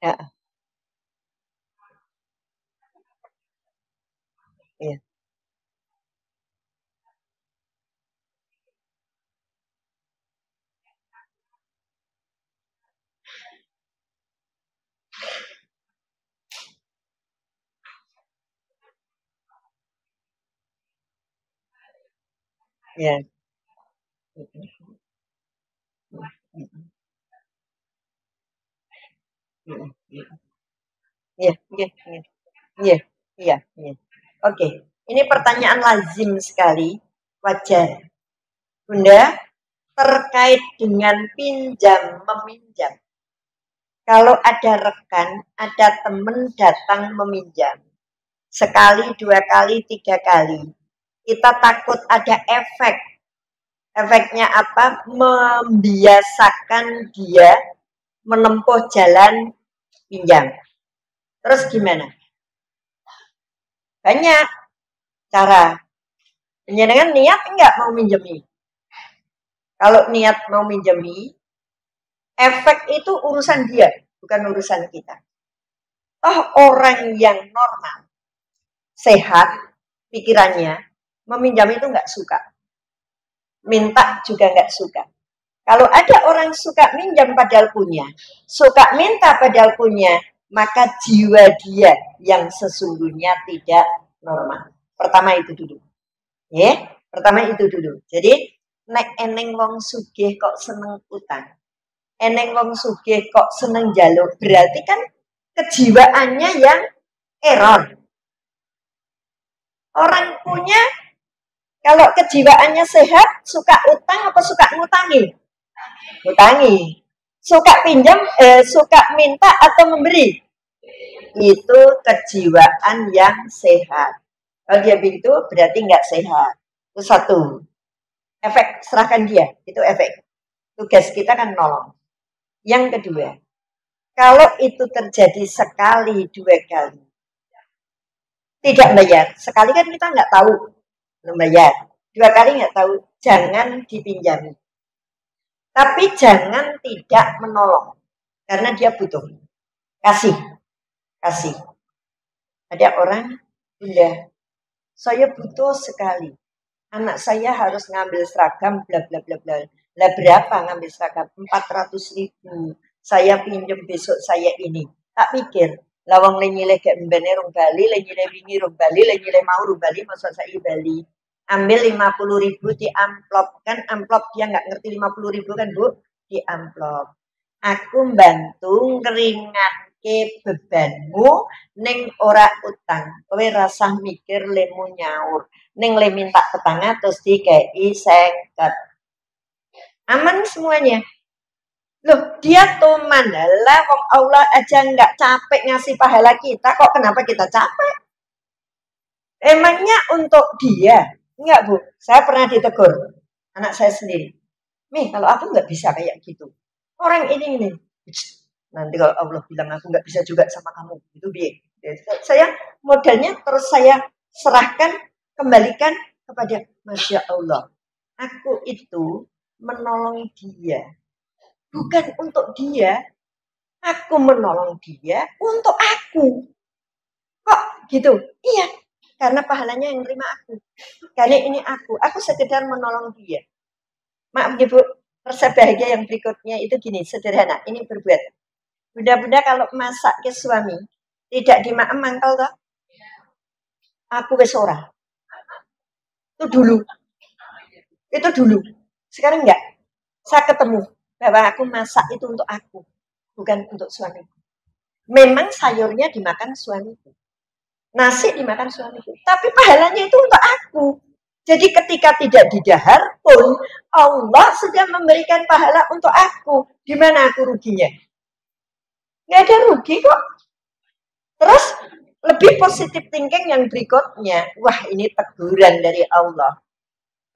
Ya, iya. Iya. Iya, iya, iya. Iya, iya, iya. Oke, ini pertanyaan lazim sekali, wajar. Bunda, terkait dengan pinjam meminjam. Kalau ada rekan, ada teman datang meminjam. Sekali, 2 kali, 3 kali. Kita takut ada efek. Efeknya apa? Membiasakan dia menempuh jalan pinjam. Terus gimana? Banyak cara. Dengan niat enggak mau minjemi. Kalau niat mau minjemi, efek itu urusan dia, bukan urusan kita. Oh, orang yang normal, sehat, pikirannya, meminjam itu enggak suka. Minta juga enggak suka. Kalau ada orang suka minjam padahal punya, suka minta padahal punya, maka jiwa dia yang sesungguhnya tidak normal. Pertama itu dulu. Ya, pertama itu dulu. Jadi, nek eneng wong sugih kok seneng utang. Eneng wong sugih kok seneng jaluk. Berarti kan kejiwaannya yang error. Orang punya, kalau kejiwaannya sehat, suka utang apa suka ngutangi? Ngutangi. Suka pinjam, suka minta atau memberi? Itu kejiwaan yang sehat. Kalau dia begitu berarti nggak sehat. Itu satu. Efek serahkan dia, itu efek. Tugas kita kan nolong. Yang kedua, kalau itu terjadi sekali, 2 kali, tidak bayar. Sekali kan kita nggak tahu belum bayar. 2 kali nggak tahu, jangan dipinjami. Tapi jangan tidak menolong, karena dia butuh. Kasih, kasih. Ada orang, Bunda, saya butuh sekali. Anak saya harus ngambil seragam, bla bla bla bla. Lah berapa ngambil seragam? 400.000. Saya pinjem besok saya ini. Tak pikir, lawang lenyile gak mbene rong Bali, lenyile wingi rong Bali, lenyile mau rong Bali, masa saya Bali. Ambil 50.000 di amplop. Kan amplop dia nggak ngerti 50.000 kan Bu? Di amplop. Aku bantu ngeringanke bebanmu ning ora utang. Kowe rasah mikir lemu nyaur. Ning le minta petanga terus dikei 50. Aman semuanya. Loh, dia toman lah, wong Allah aja nggak capek ngasih pahala kita, kok kenapa kita capek? Emangnya untuk dia? Enggak, Bu. Saya pernah ditegur anak saya sendiri. Nih, kalau aku nggak bisa kayak gitu. Orang ini. Nanti kalau Allah bilang aku nggak bisa juga sama kamu, itu biar. Saya modalnya terus saya serahkan, kembalikan kepada Masya Allah. Aku itu menolong dia. Bukan untuk dia, aku menolong dia untuk aku. Kok gitu? Iya, karena pahalanya yang terima aku. Karena ini aku sekedar menolong dia. Maaf Ibu, resep bahagia yang berikutnya itu gini, sederhana. Ini berbuat. Bunda-bunda kalau masak ke suami, tidak dimaem mangkal toh? Aku wis ora. Itu dulu. Itu dulu. Sekarang enggak. Saya ketemu bahwa aku masak itu untuk aku, bukan untuk suamiku. Memang sayurnya dimakan suamiku. Nasi dimakan suamiku. Tapi pahalanya itu untuk aku. Jadi ketika tidak didahar pun, Allah sudah memberikan pahala untuk aku. Di mana aku ruginya? Nggak ada rugi kok. Terus lebih positif thinking yang berikutnya. Wah, ini teguran dari Allah.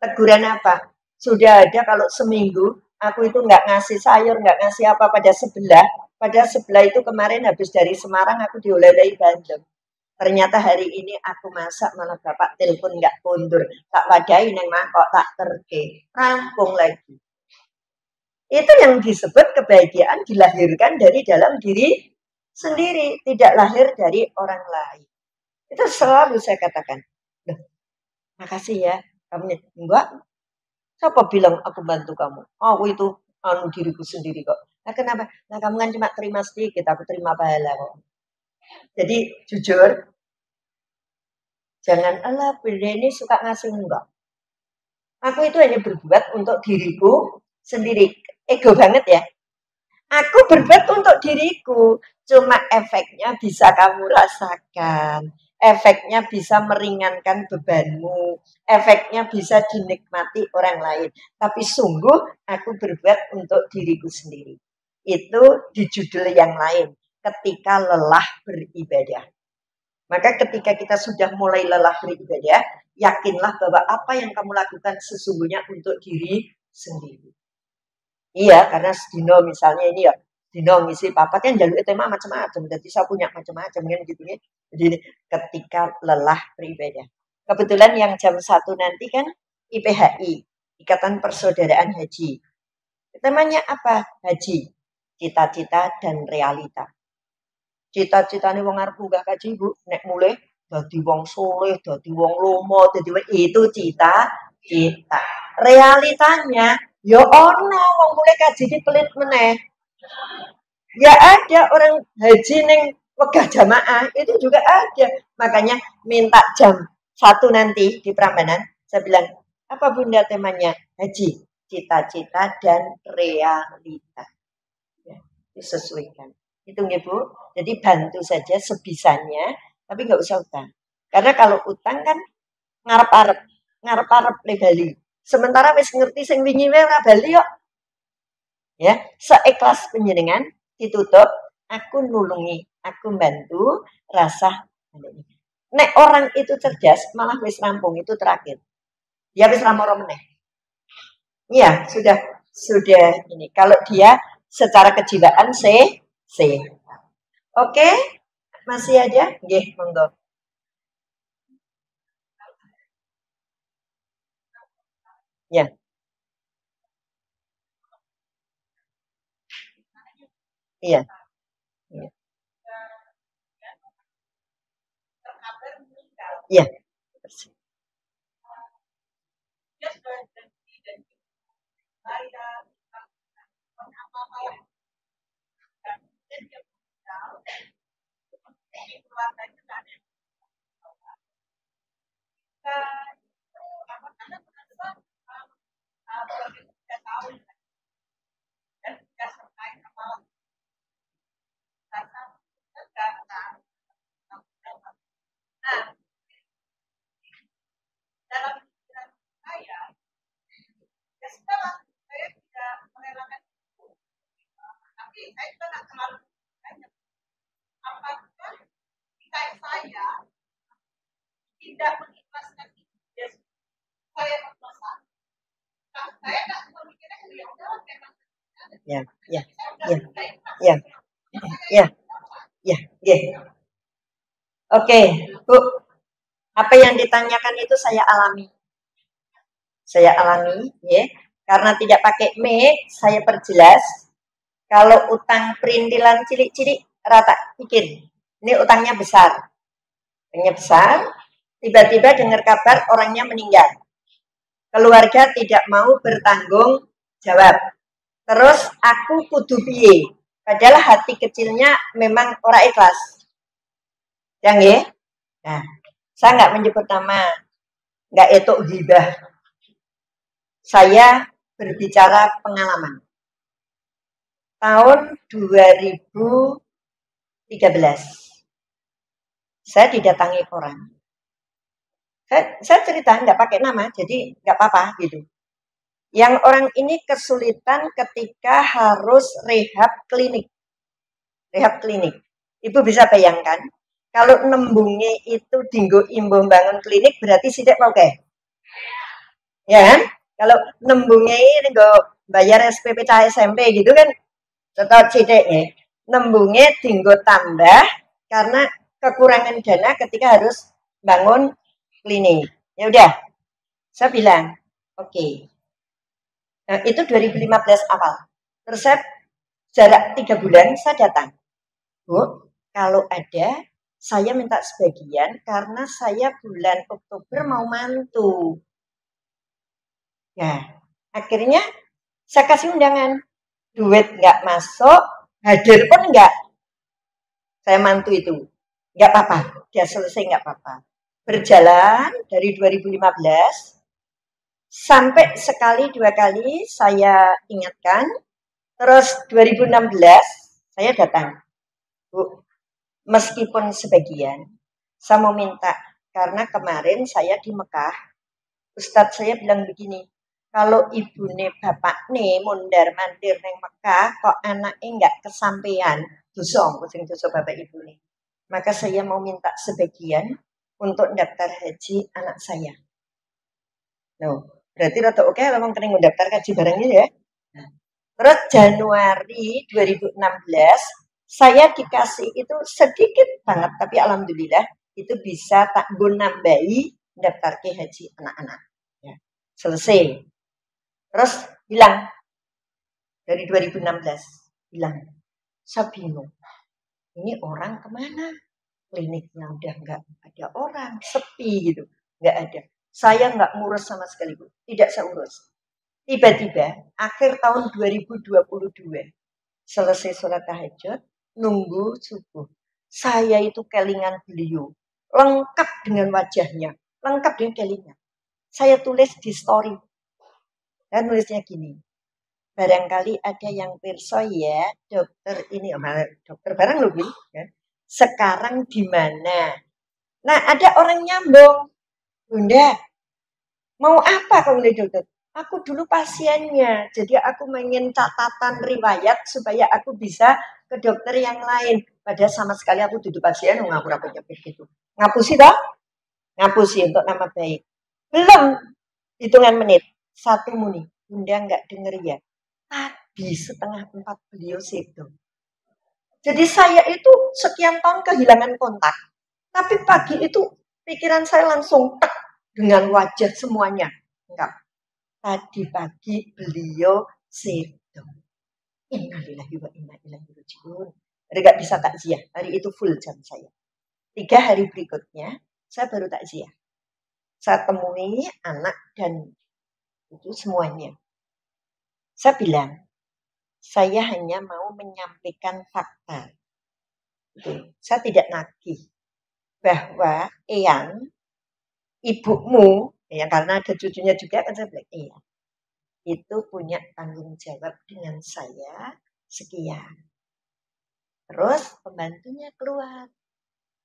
Teguran apa? Sudah ada kalau seminggu aku itu nggak ngasih sayur, nggak ngasih apa pada sebelah. Pada sebelah itu kemarin habis dari Semarang aku dioleh-olehi Bandung. Ternyata hari ini aku masak malah bapak telepon nggak kondur. Tak wadahi neng mangkok tak terke. Rampung lagi. Itu yang disebut kebahagiaan dilahirkan dari dalam diri sendiri. Tidak lahir dari orang lain. Itu selalu saya katakan. Loh, makasih ya. Kamu enggak. Siapa bilang aku bantu kamu? Aku itu diriku sendiri kok. Nah kenapa? Nah kamu kan cuma terima sedikit. Aku terima pahala kok. Jadi jujur. Jangan, Allah benda ini suka ngasih enggak. Aku itu hanya berbuat untuk diriku sendiri. Ego banget ya. Aku berbuat untuk diriku. Cuma efeknya bisa kamu rasakan. Efeknya bisa meringankan bebanmu. Efeknya bisa dinikmati orang lain. Tapi sungguh aku berbuat untuk diriku sendiri. Itu di judul yang lain. Ketika lelah beribadah. Maka ketika kita sudah mulai lelah beribadah, yakinlah bahwa apa yang kamu lakukan sesungguhnya untuk diri sendiri. Iya, karena sedino misalnya ini ya, sedino ngisi papa kan jalur tema macam-macam, jadi saya punya macam-macam kan gitu ya. Jadi ketika lelah beribadah. Kebetulan yang jam 1 nanti kan IPHI, Ikatan Persaudaraan Haji. Temanya apa? Haji, cita-cita dan realita. Cita-citane wong arep munggah kaji Bu, nek mulai dadi wong soleh, dadi wong lomo, dadi itu cita-cita. Realitanya ya ono wong mulai kaji di pelit meneh. Ya ada orang haji ning wegah jamaah itu juga ada. Makanya minta jam 1 nanti di Prambanan, saya bilang, apa Bunda temanya? Haji, cita-cita dan realita. Ya, disesuaikan. Itu nggih Bu. Jadi bantu saja sebisanya, tapi nggak usah utang. Karena kalau utang kan ngarep-arep le bali. Sementara wis ngerti sing wingi wae ora bali kok. Ya, seikhlas penjenengan ditutup, aku nulungi, aku bantu rasa. Nek orang itu cerdas, malah wis rampung itu terakhir. Dia wis ramoro meneh. Iya, sudah ini. Kalau dia secara kejiwaan sehat. Oke, masih aja? Nggih, monggo. Ya, iya, iya. Iya. tidak mengikhlaskan itu. Saya berdosa. Saya tak memikirkan ya udah memang. Ya, ya, ya, ya, ya, ya, ya. Oke, Bu. Apa yang ditanyakan itu saya alami. Saya alami, ya. Karena tidak pakai mic, saya perjelas. Kalau utang perintilan cilik-cilik, rata pikir. Ini utangnya besar. Utangnya besar, tiba-tiba dengar kabar orangnya meninggal. Keluarga tidak mau bertanggung jawab. Terus aku kudu piye? Padahal hati kecilnya memang ora ikhlas. Yang ya? Nah, saya nggak menyebut nama, nggak itu hibah. Saya berbicara pengalaman. Tahun 2013, saya didatangi orang. Saya cerita nggak pakai nama, jadi nggak apa-apa gitu. Yang orang ini kesulitan ketika harus rehab klinik. Rehab klinik. Ibu bisa bayangkan, kalau nembungi itu dinggo imbong bangun klinik berarti sidik oke. Ya kan? Kalau nembungi ini bayar SPP SMP gitu kan, tetap sidik ya. Nembungi dinggo tambah karena kekurangan dana ketika harus bangun klinik. Ya udah, saya bilang, oke. Nah, itu 2015 awal. Terus saya jarak 3 bulan saya datang. Bu, kalau ada saya minta sebagian karena saya bulan Oktober mau mantu. Ya, akhirnya saya kasih undangan. Duit nggak masuk, hadir pun nggak. Saya mantu itu. Nggak apa-apa, dia selesai nggak apa-apa. Berjalan dari 2015, sampai sekali dua kali saya ingatkan. Terus 2016 saya datang. Bu, meskipun sebagian, saya mau minta. Karena kemarin saya di Mekah, Ustadz saya bilang begini, kalau ibu nih bapak nih mundar mandir neng Mekah, kok anaknya nggak kesampean, dosong, kucing dosong bapak ibu nih. Maka saya mau minta sebagian untuk daftar haji anak saya. Loh, berarti rata oke kalau mau kena daftar haji barangnya ya. Nah, terus Januari 2016 saya dikasih itu sedikit banget, tapi alhamdulillah itu bisa tak nambahi daftar ke haji anak-anak. Ya, selesai. Terus bilang dari 2016 bilang, Sabino, ini orang kemana? Kliniknya udah nggak ada orang, sepi gitu, nggak ada. Saya nggak ngurus sama sekali, Bu. Tidak saya urus. Tiba-tiba akhir tahun 2022 selesai sholat tahajud, nunggu subuh. Saya itu kelingan beliau, lengkap dengan wajahnya, lengkap dengan kelingan. Saya tulis di story, dan nulisnya gini, barangkali ada yang pirsa ya, dokter ini, dokter barang loh, ya. Sekarang di mana? Nah, ada orang nyambung, Bunda, mau apa kamu nih dokter? Aku dulu pasiennya, jadi aku ingin catatan riwayat supaya aku bisa ke dokter yang lain. Padahal sama sekali aku duduk pasien, ngaku-ngaku nyepir gitu. Ngapusi toh? Ngapusi untuk nama baik. Belum hitungan menit, 1 muni. Bunda nggak denger ya. Tadi 3:30 beliau itu. Jadi saya itu sekian tahun kehilangan kontak. Tapi pagi itu pikiran saya langsung tek dengan wajah semuanya. Enggak. Tadi pagi beliau sedo. Innalillahi wa inna ilaihi raji'un. Jadi nggak bisa takziah. Hari itu full jam saya. 3 hari berikutnya saya baru takziah. Saya temui anak dan itu semuanya. Saya bilang, saya hanya mau menyampaikan fakta. Gitu. Saya tidak nagih bahwa Eyang, ibumu, ya karena ada cucunya juga kan saya bilang, Eyang, itu punya tanggung jawab dengan saya sekian. Terus pembantunya keluar.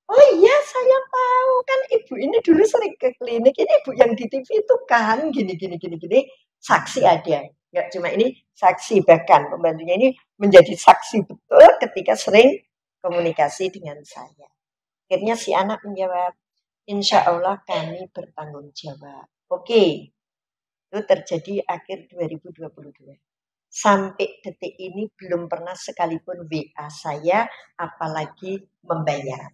Oh iya, saya tahu kan ibu ini dulu sering ke klinik. Ini ibu yang di TV itu kan gini. Saksi ada. Nggak cuma ini saksi, bahkan pembantunya ini menjadi saksi betul ketika sering komunikasi dengan saya. Akhirnya si anak menjawab, insya Allah kami bertanggung jawab. Oke, itu terjadi akhir 2022. Sampai detik ini belum pernah sekalipun WA saya, apalagi membayar.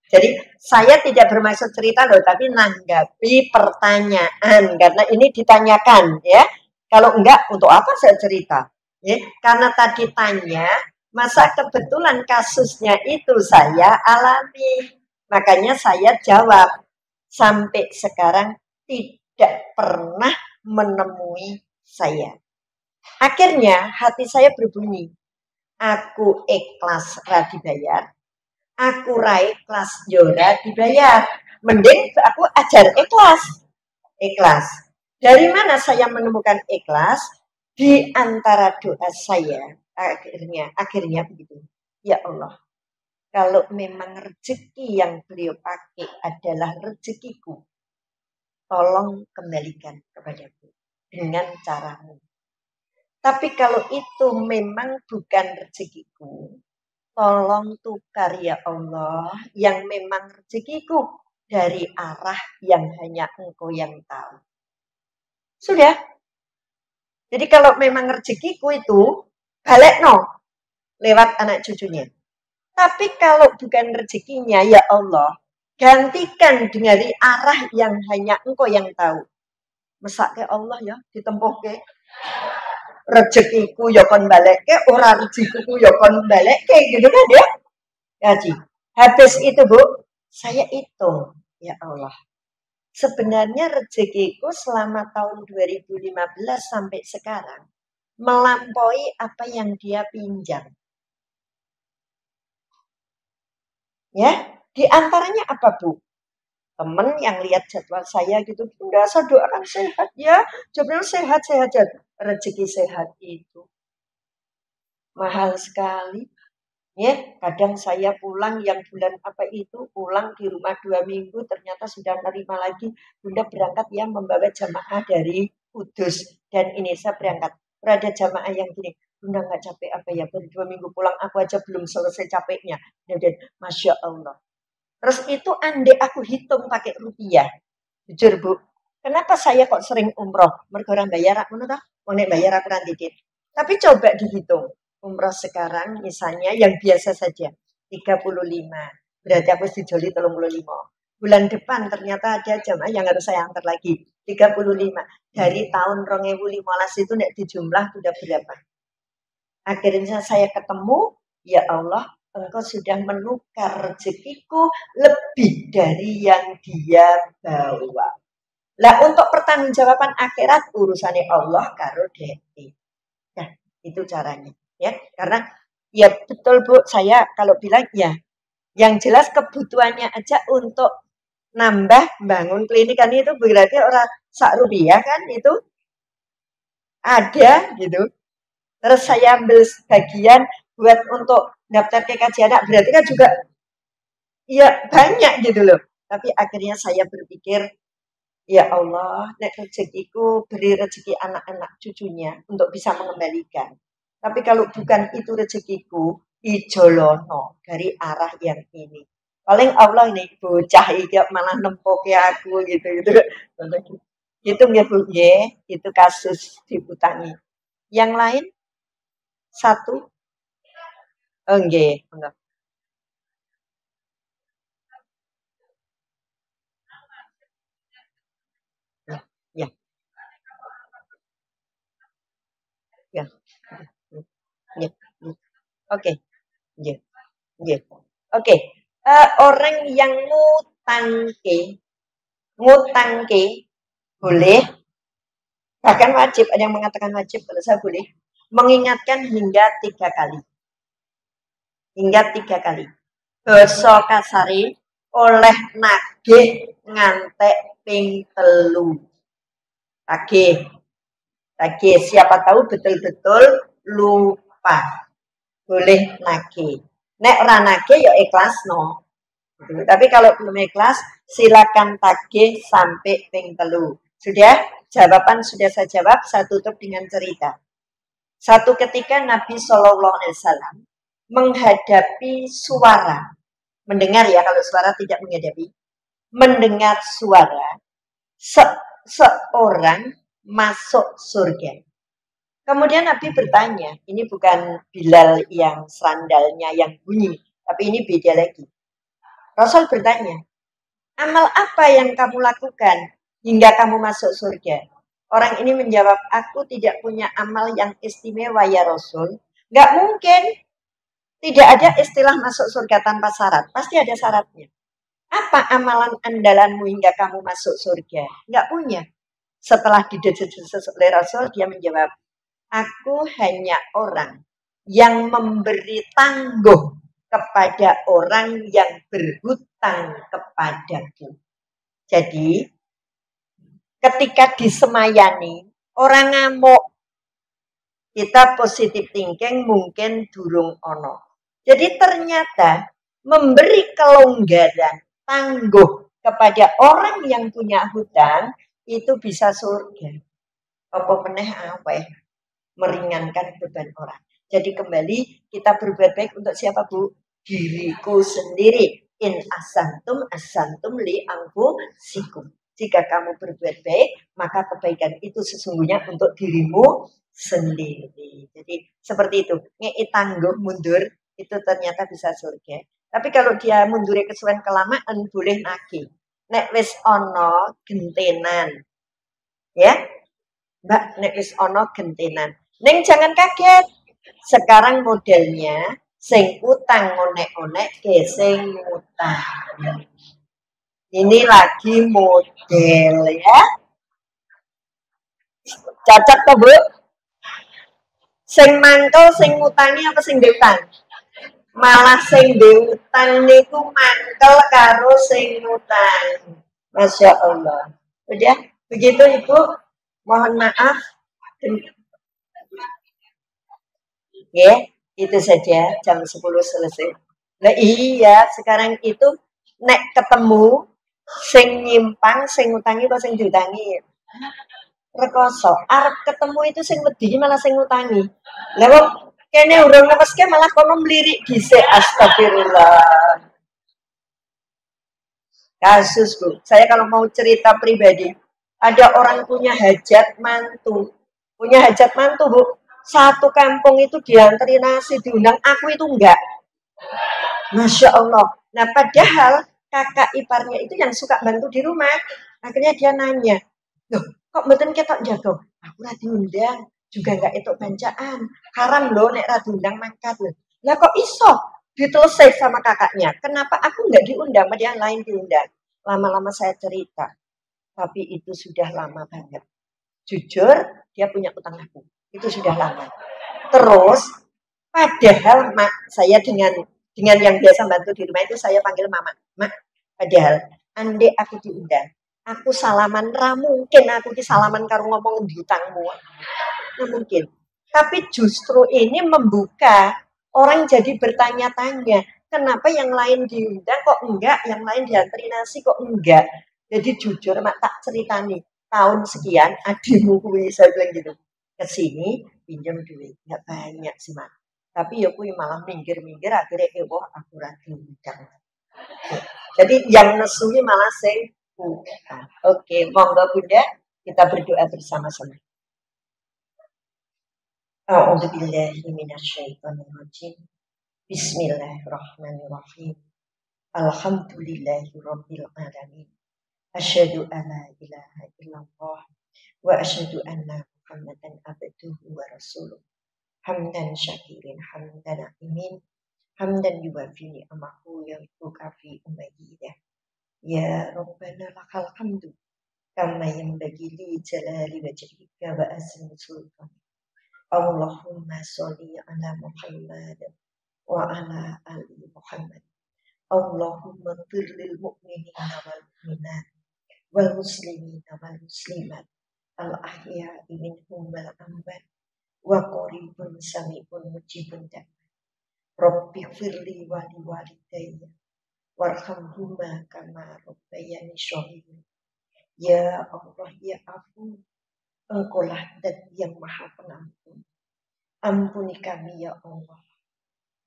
Jadi saya tidak bermaksud cerita loh, tapi nanggapi pertanyaan karena ini ditanyakan ya. Kalau enggak, untuk apa saya cerita? Ya, karena tadi tanya, masa kebetulan kasusnya itu saya alami. Makanya saya jawab. Sampai sekarang tidak pernah menemui saya. Akhirnya hati saya berbunyi, aku ikhlas dibayar, aku raih kelas Jora dibayar. Mending aku ajar ikhlas. Ikhlas. Dari mana saya menemukan ikhlas? Di antara doa saya. Akhirnya begitu. Ya Allah, kalau memang rezeki yang beliau pakai adalah rezekiku, tolong kembalikan kepadaku dengan caramu. Tapi kalau itu memang bukan rezekiku, tolong tukar ya Allah yang memang rezekiku dari arah yang hanya Engkau yang tahu. Sudah. Jadi kalau memang rezekiku itu balik no lewat anak cucunya. Tapi kalau bukan rezekinya ya Allah, gantikan dari arah yang hanya Engkau yang tahu. Mesake Allah ya ditempuh ke rezekiku ya kon balik ke, ora rezekiku ya kon balik ke gitu kan ya. Gaji. Habis itu Bu, saya hitung, ya Allah. Sebenarnya rezekiku selama tahun 2015 sampai sekarang melampaui apa yang dia pinjam. Ya, di antaranya apa Bu? Temen yang lihat jadwal saya gitu, Bunda, saya doakan sehat ya. Jawabnya sehat-sehat. Rezeki sehat itu mahal sekali. Ya, kadang saya pulang yang bulan apa itu, pulang di rumah 2 minggu, ternyata sudah menerima lagi, Bunda berangkat ya membawa jamaah dari Kudus. Dan ini saya berangkat, berada jamaah yang gini, Bunda nggak capek apa ya, baru 2 minggu pulang, aku aja belum selesai capeknya. Dan Masya Allah. Terus itu andai aku hitung pakai rupiah, jujur Bu, kenapa saya kok sering umroh? Mergo orang bayar, menurut aku, bayar aku nanti. Tapi coba dihitung. Umroh sekarang misalnya yang biasa saja 35. Berarti aku dijoli 35. Bulan depan ternyata ada jamaah yang harus saya antar lagi 35. Dari tahun 2015 itu nek dijumlah sudah berapa? Akhirnya saya ketemu, ya Allah, Engkau sudah menukar rezekiku lebih dari yang dia bawa. Lah untuk pertanggungjawaban akhirat urusannya Allah karo dhewe. Nah, itu caranya. Ya, karena ya betul Bu, saya kalau bilang ya, yang jelas kebutuhannya aja untuk nambah bangun klinik kan itu berarti orang sak rupiah kan itu ada gitu. Terus saya ambil sebagian buat untuk daftar TKJ anak berarti kan juga ya banyak gitu loh. Tapi akhirnya saya berpikir ya Allah, nek rezekiku beri rezeki anak-anak cucunya untuk bisa mengembalikan. Tapi kalau bukan itu rezekiku, ijolono dari arah yang ini. Paling Allah ini bocah iki malah nempoke aku gitu. Gitu ya Bu, itu kasus diputangi. Yang lain satu, oh nggih, enggak. Ya, ya, ya. Ya, ya. Oke, ya, ya. Oke, orang yang ngutangke boleh, bahkan wajib, ada yang mengatakan wajib, kalau saya boleh, mengingatkan hingga 3 kali. Hingga 3 kali. Basa kasari oleh nagih ngantek ping 3. Tagih. Tagih, siapa tahu betul-betul lupa. Boleh nagih. Nek ora nagih ya ikhlas no. Tapi kalau belum ikhlas, silakan tagih sampai ping 3. Sudah? Jawaban sudah saya jawab, saya tutup dengan cerita. Satu ketika Nabi Shallallahu Alaihi Wasallam menghadapi suara, mendengar ya kalau suara tidak menghadapi, mendengar suara seorang masuk surga. Kemudian Nabi bertanya, ini bukan Bilal yang sandalnya yang bunyi, tapi ini beda lagi. Rasul bertanya, amal apa yang kamu lakukan hingga kamu masuk surga? Orang ini menjawab, aku tidak punya amal yang istimewa ya Rasul. Nggak mungkin. Tidak ada istilah masuk surga tanpa syarat. Pasti ada syaratnya. Apa amalan andalanmu hingga kamu masuk surga? Nggak punya. Setelah didesek-desek oleh Rasul, dia menjawab, aku hanya orang yang memberi tangguh kepada orang yang berhutang kepadaku. Jadi, ketika disemayani, orang ngamuk, kita positif thinking mungkin durung ono. Jadi ternyata memberi kelonggaran tangguh kepada orang yang punya hutang itu bisa surga. Apa meneh aweh meringankan beban orang. Jadi kembali kita berbuat baik untuk siapa Bu? Diriku sendiri. In asantum li anfusikum. Jika kamu berbuat baik, maka kebaikan itu sesungguhnya untuk dirimu sendiri. Jadi seperti itu. Ngei tangguh mundur itu ternyata bisa surga. Tapi kalau dia mundure kesuwen kelamaan boleh nagih. Nek wis ono gentenan. Ya, Mbak, nek wis ono gentenan. Neng jangan kaget. Sekarang modelnya sing utang onek-onek ke sing utang. Ini lagi model ya. Cocok toh, Bu? Sing mangkel sing ngutangi apa sing diutang? Malah sing diutang niku mangkel karo sing ngutang. Masya Allah. Udah, begitu Ibu. Mohon maaf. Ya, itu saja jam 10 selesai. Nah iya, sekarang itu nek ketemu sing nyimpang, sing ngutangi apa sing diutangi. Rekoso, arep ketemu itu sing wedi malah sing ngutangi. Lah wong kene urung neweske malah kono mlirik dhisik, astagfirullah. Kasus Bu, saya kalau mau cerita pribadi, ada orang punya hajat mantu. Punya hajat mantu Bu, satu kampung itu diantri nasi diundang, aku itu enggak. Masya Allah. Nah padahal kakak iparnya itu yang suka bantu di rumah. Akhirnya dia nanya, loh kok mboten ketok jago? Aku ra diundang, juga enggak itu bancaan. Haram loh nek ra diundang mangkat loh. Lah kok iso? Ditelesai sama kakaknya. Kenapa aku enggak diundang, padahal yang lain diundang? Lama-lama saya cerita. Tapi itu sudah lama banget. Jujur, dia punya utang aku. Itu sudah lama. Terus, padahal mak, saya dengan yang biasa bantu di rumah itu saya panggil mama. Mak, padahal andai aku diundang, aku salaman ra mungkin aku di salaman karo ngomong di utangmu. Nah, mungkin. Tapi justru ini membuka orang jadi bertanya-tanya, kenapa yang lain diundang kok enggak, yang lain diantri nasi kok enggak. Jadi jujur mak tak ceritani, tahun sekian adikmu kuwi saya bilang gitu. Kesini pinjam duit, enggak banyak sih mak. Tapi ya kuwi malah minggir-minggir akhirnya ewoh aku ra diundang. Jadi yang nesui malah sing Oke, monggo Bunda, kita berdoa bersama-sama. A'udzu billahi minasyaitonir rajim. Bismillahirrahmanirrahim. Alhamdulillahi rabbil alamin. Asyhadu an la ilaha illallah wa asyhadu anna Muhammadan abduhu wa rasuluh. Hamdan syakirin hamdan imin. Hamdan yuwafi ni'amahu wa yukafi umayyidah. Ya Rabbana lakal hamdu kama yanbaghi li jalali wajhika wa azmi sultan. Allahumma sholli ala Muhammad wa ala ali Muhammad. Allahumma ighfir lil mu'minina wal mu'minat wal muslimina wal muslimat al ahya'i minhum wal amwat wa qaribun sami'un mujibun da'wat. Rabbi ighfirli wa li walidayya warhamhuma kama rabbayani shaghira. Ya Allah ya Afu, Engkaulah Dat yang Maha Pengampun. Ampuni kami ya Allah.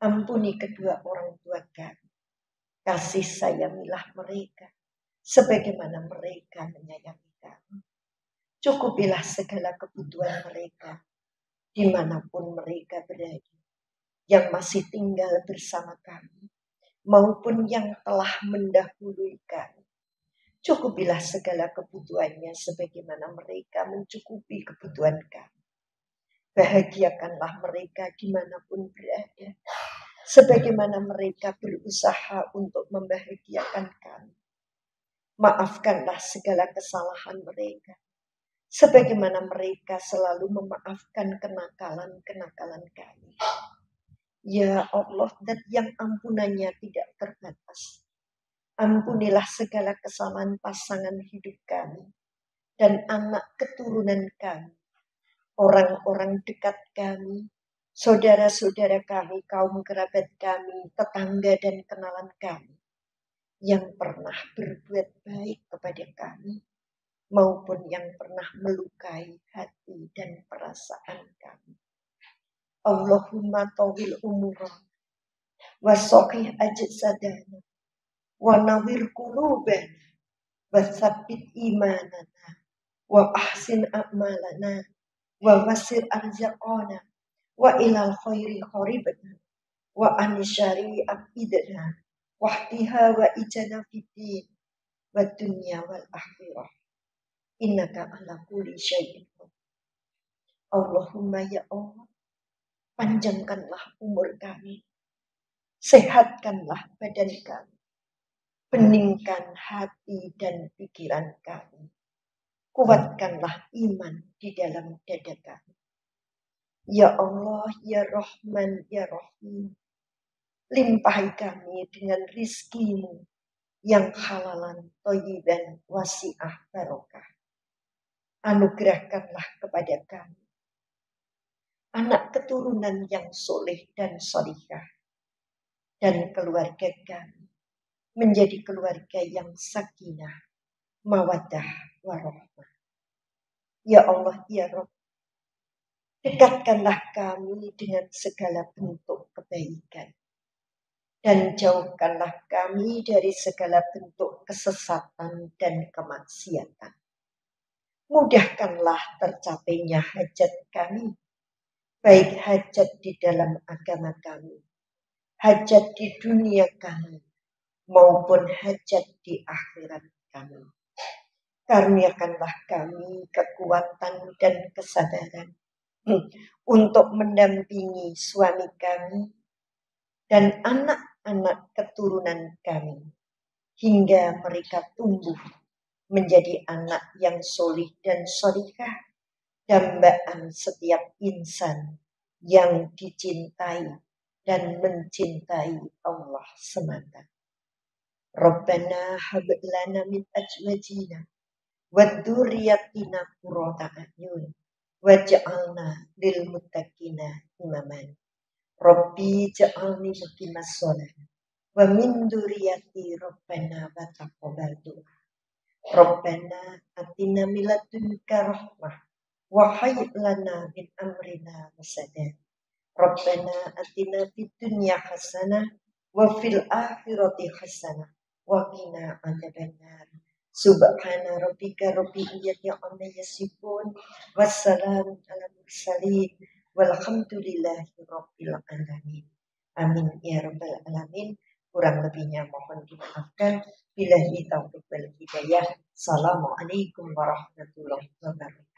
Ampuni kedua orang tua kami. Kasih sayangilah mereka. sebagaimana mereka menyayangi kami. Cukupilah segala kebutuhan mereka, dimanapun mereka berada, yang masih tinggal bersama kami, maupun yang telah mendahului kami. Cukupilah segala kebutuhannya sebagaimana mereka mencukupi kebutuhan kami. Bahagiakanlah mereka dimanapun berada, sebagaimana mereka berusaha untuk membahagiakan kami. Maafkanlah segala kesalahan mereka, sebagaimana mereka selalu memaafkan kenakalan-kenakalan kami. Ya Allah, Dat yang ampunannya tidak terbatas, ampunilah segala kesalahan pasangan hidup kami dan anak keturunan kami, orang-orang dekat kami, saudara-saudara kami, kaum kerabat kami, tetangga dan kenalan kami, yang pernah berbuat baik kepada kami, maupun yang pernah melukai hati dan perasaan kami. Allahumma tawil umurana, wa saqih ajsadana, wa nawir qulubana, wa tsabbit imanana, wa ahsin a'malana, wa wasir arzaqana, wa ilal khairi kharibna, wa anishari abidana, wa ihtiha wa ijana fiddin, wa dunya wal akhirah. Innaka ala kulli syai'in qadir. Allahumma ya Allah, panjangkanlah umur kami, sehatkanlah badan kami, beningkan hati dan pikiran kami, kuatkanlah iman di dalam dada kami. Ya Allah, ya Rahman, ya Rahim, limpahi kami dengan rizki-Mu yang halalan, thayyiban, wasi'ah, barokah. Anugerahkanlah kepada kami anak keturunan yang soleh dan sholihah, dan keluarga kami menjadi keluarga yang sakinah, mawaddah, warahmah. Ya Allah, ya Rabb, dekatkanlah kami dengan segala bentuk kebaikan, dan jauhkanlah kami dari segala bentuk kesesatan dan kemaksiatan. Mudahkanlah tercapainya hajat kami, baik hajat di dalam agama kami, hajat di dunia kami, maupun hajat di akhirat kami. Karuniakanlah kami kekuatan dan kesabaran untuk mendampingi suami kami dan anak-anak keturunan kami, hingga mereka tumbuh menjadi anak yang solih dan sholihah, dambaan setiap insan yang dicintai dan mencintai Allah semata. Rabbana hab lana min azwajina wa dzurriyyatina qurrata a'yun waj'alna lil muttaqina imaman. Rabbi ja'alni muqimas shalah wa min dzurriyyati rabbana wa taqabbal du'a. Rabbana atina min ladunka rahmah wa hayyi' lana min amrina rasada. Rabbana atina fid dunya hasanah wa fil akhirati hasanah wa qina adzabannar. Subhana rabbika rabbil izzati amma yasifun, wassalamun alal mursalin, walhamdulillahi rabbil alamin. Amin ya rabbal alamin. Kurang lebihnya mohon dimaafkan. Billahi taufiq wal hidayah. Assalamualaikum warahmatullahi wabarakatuh.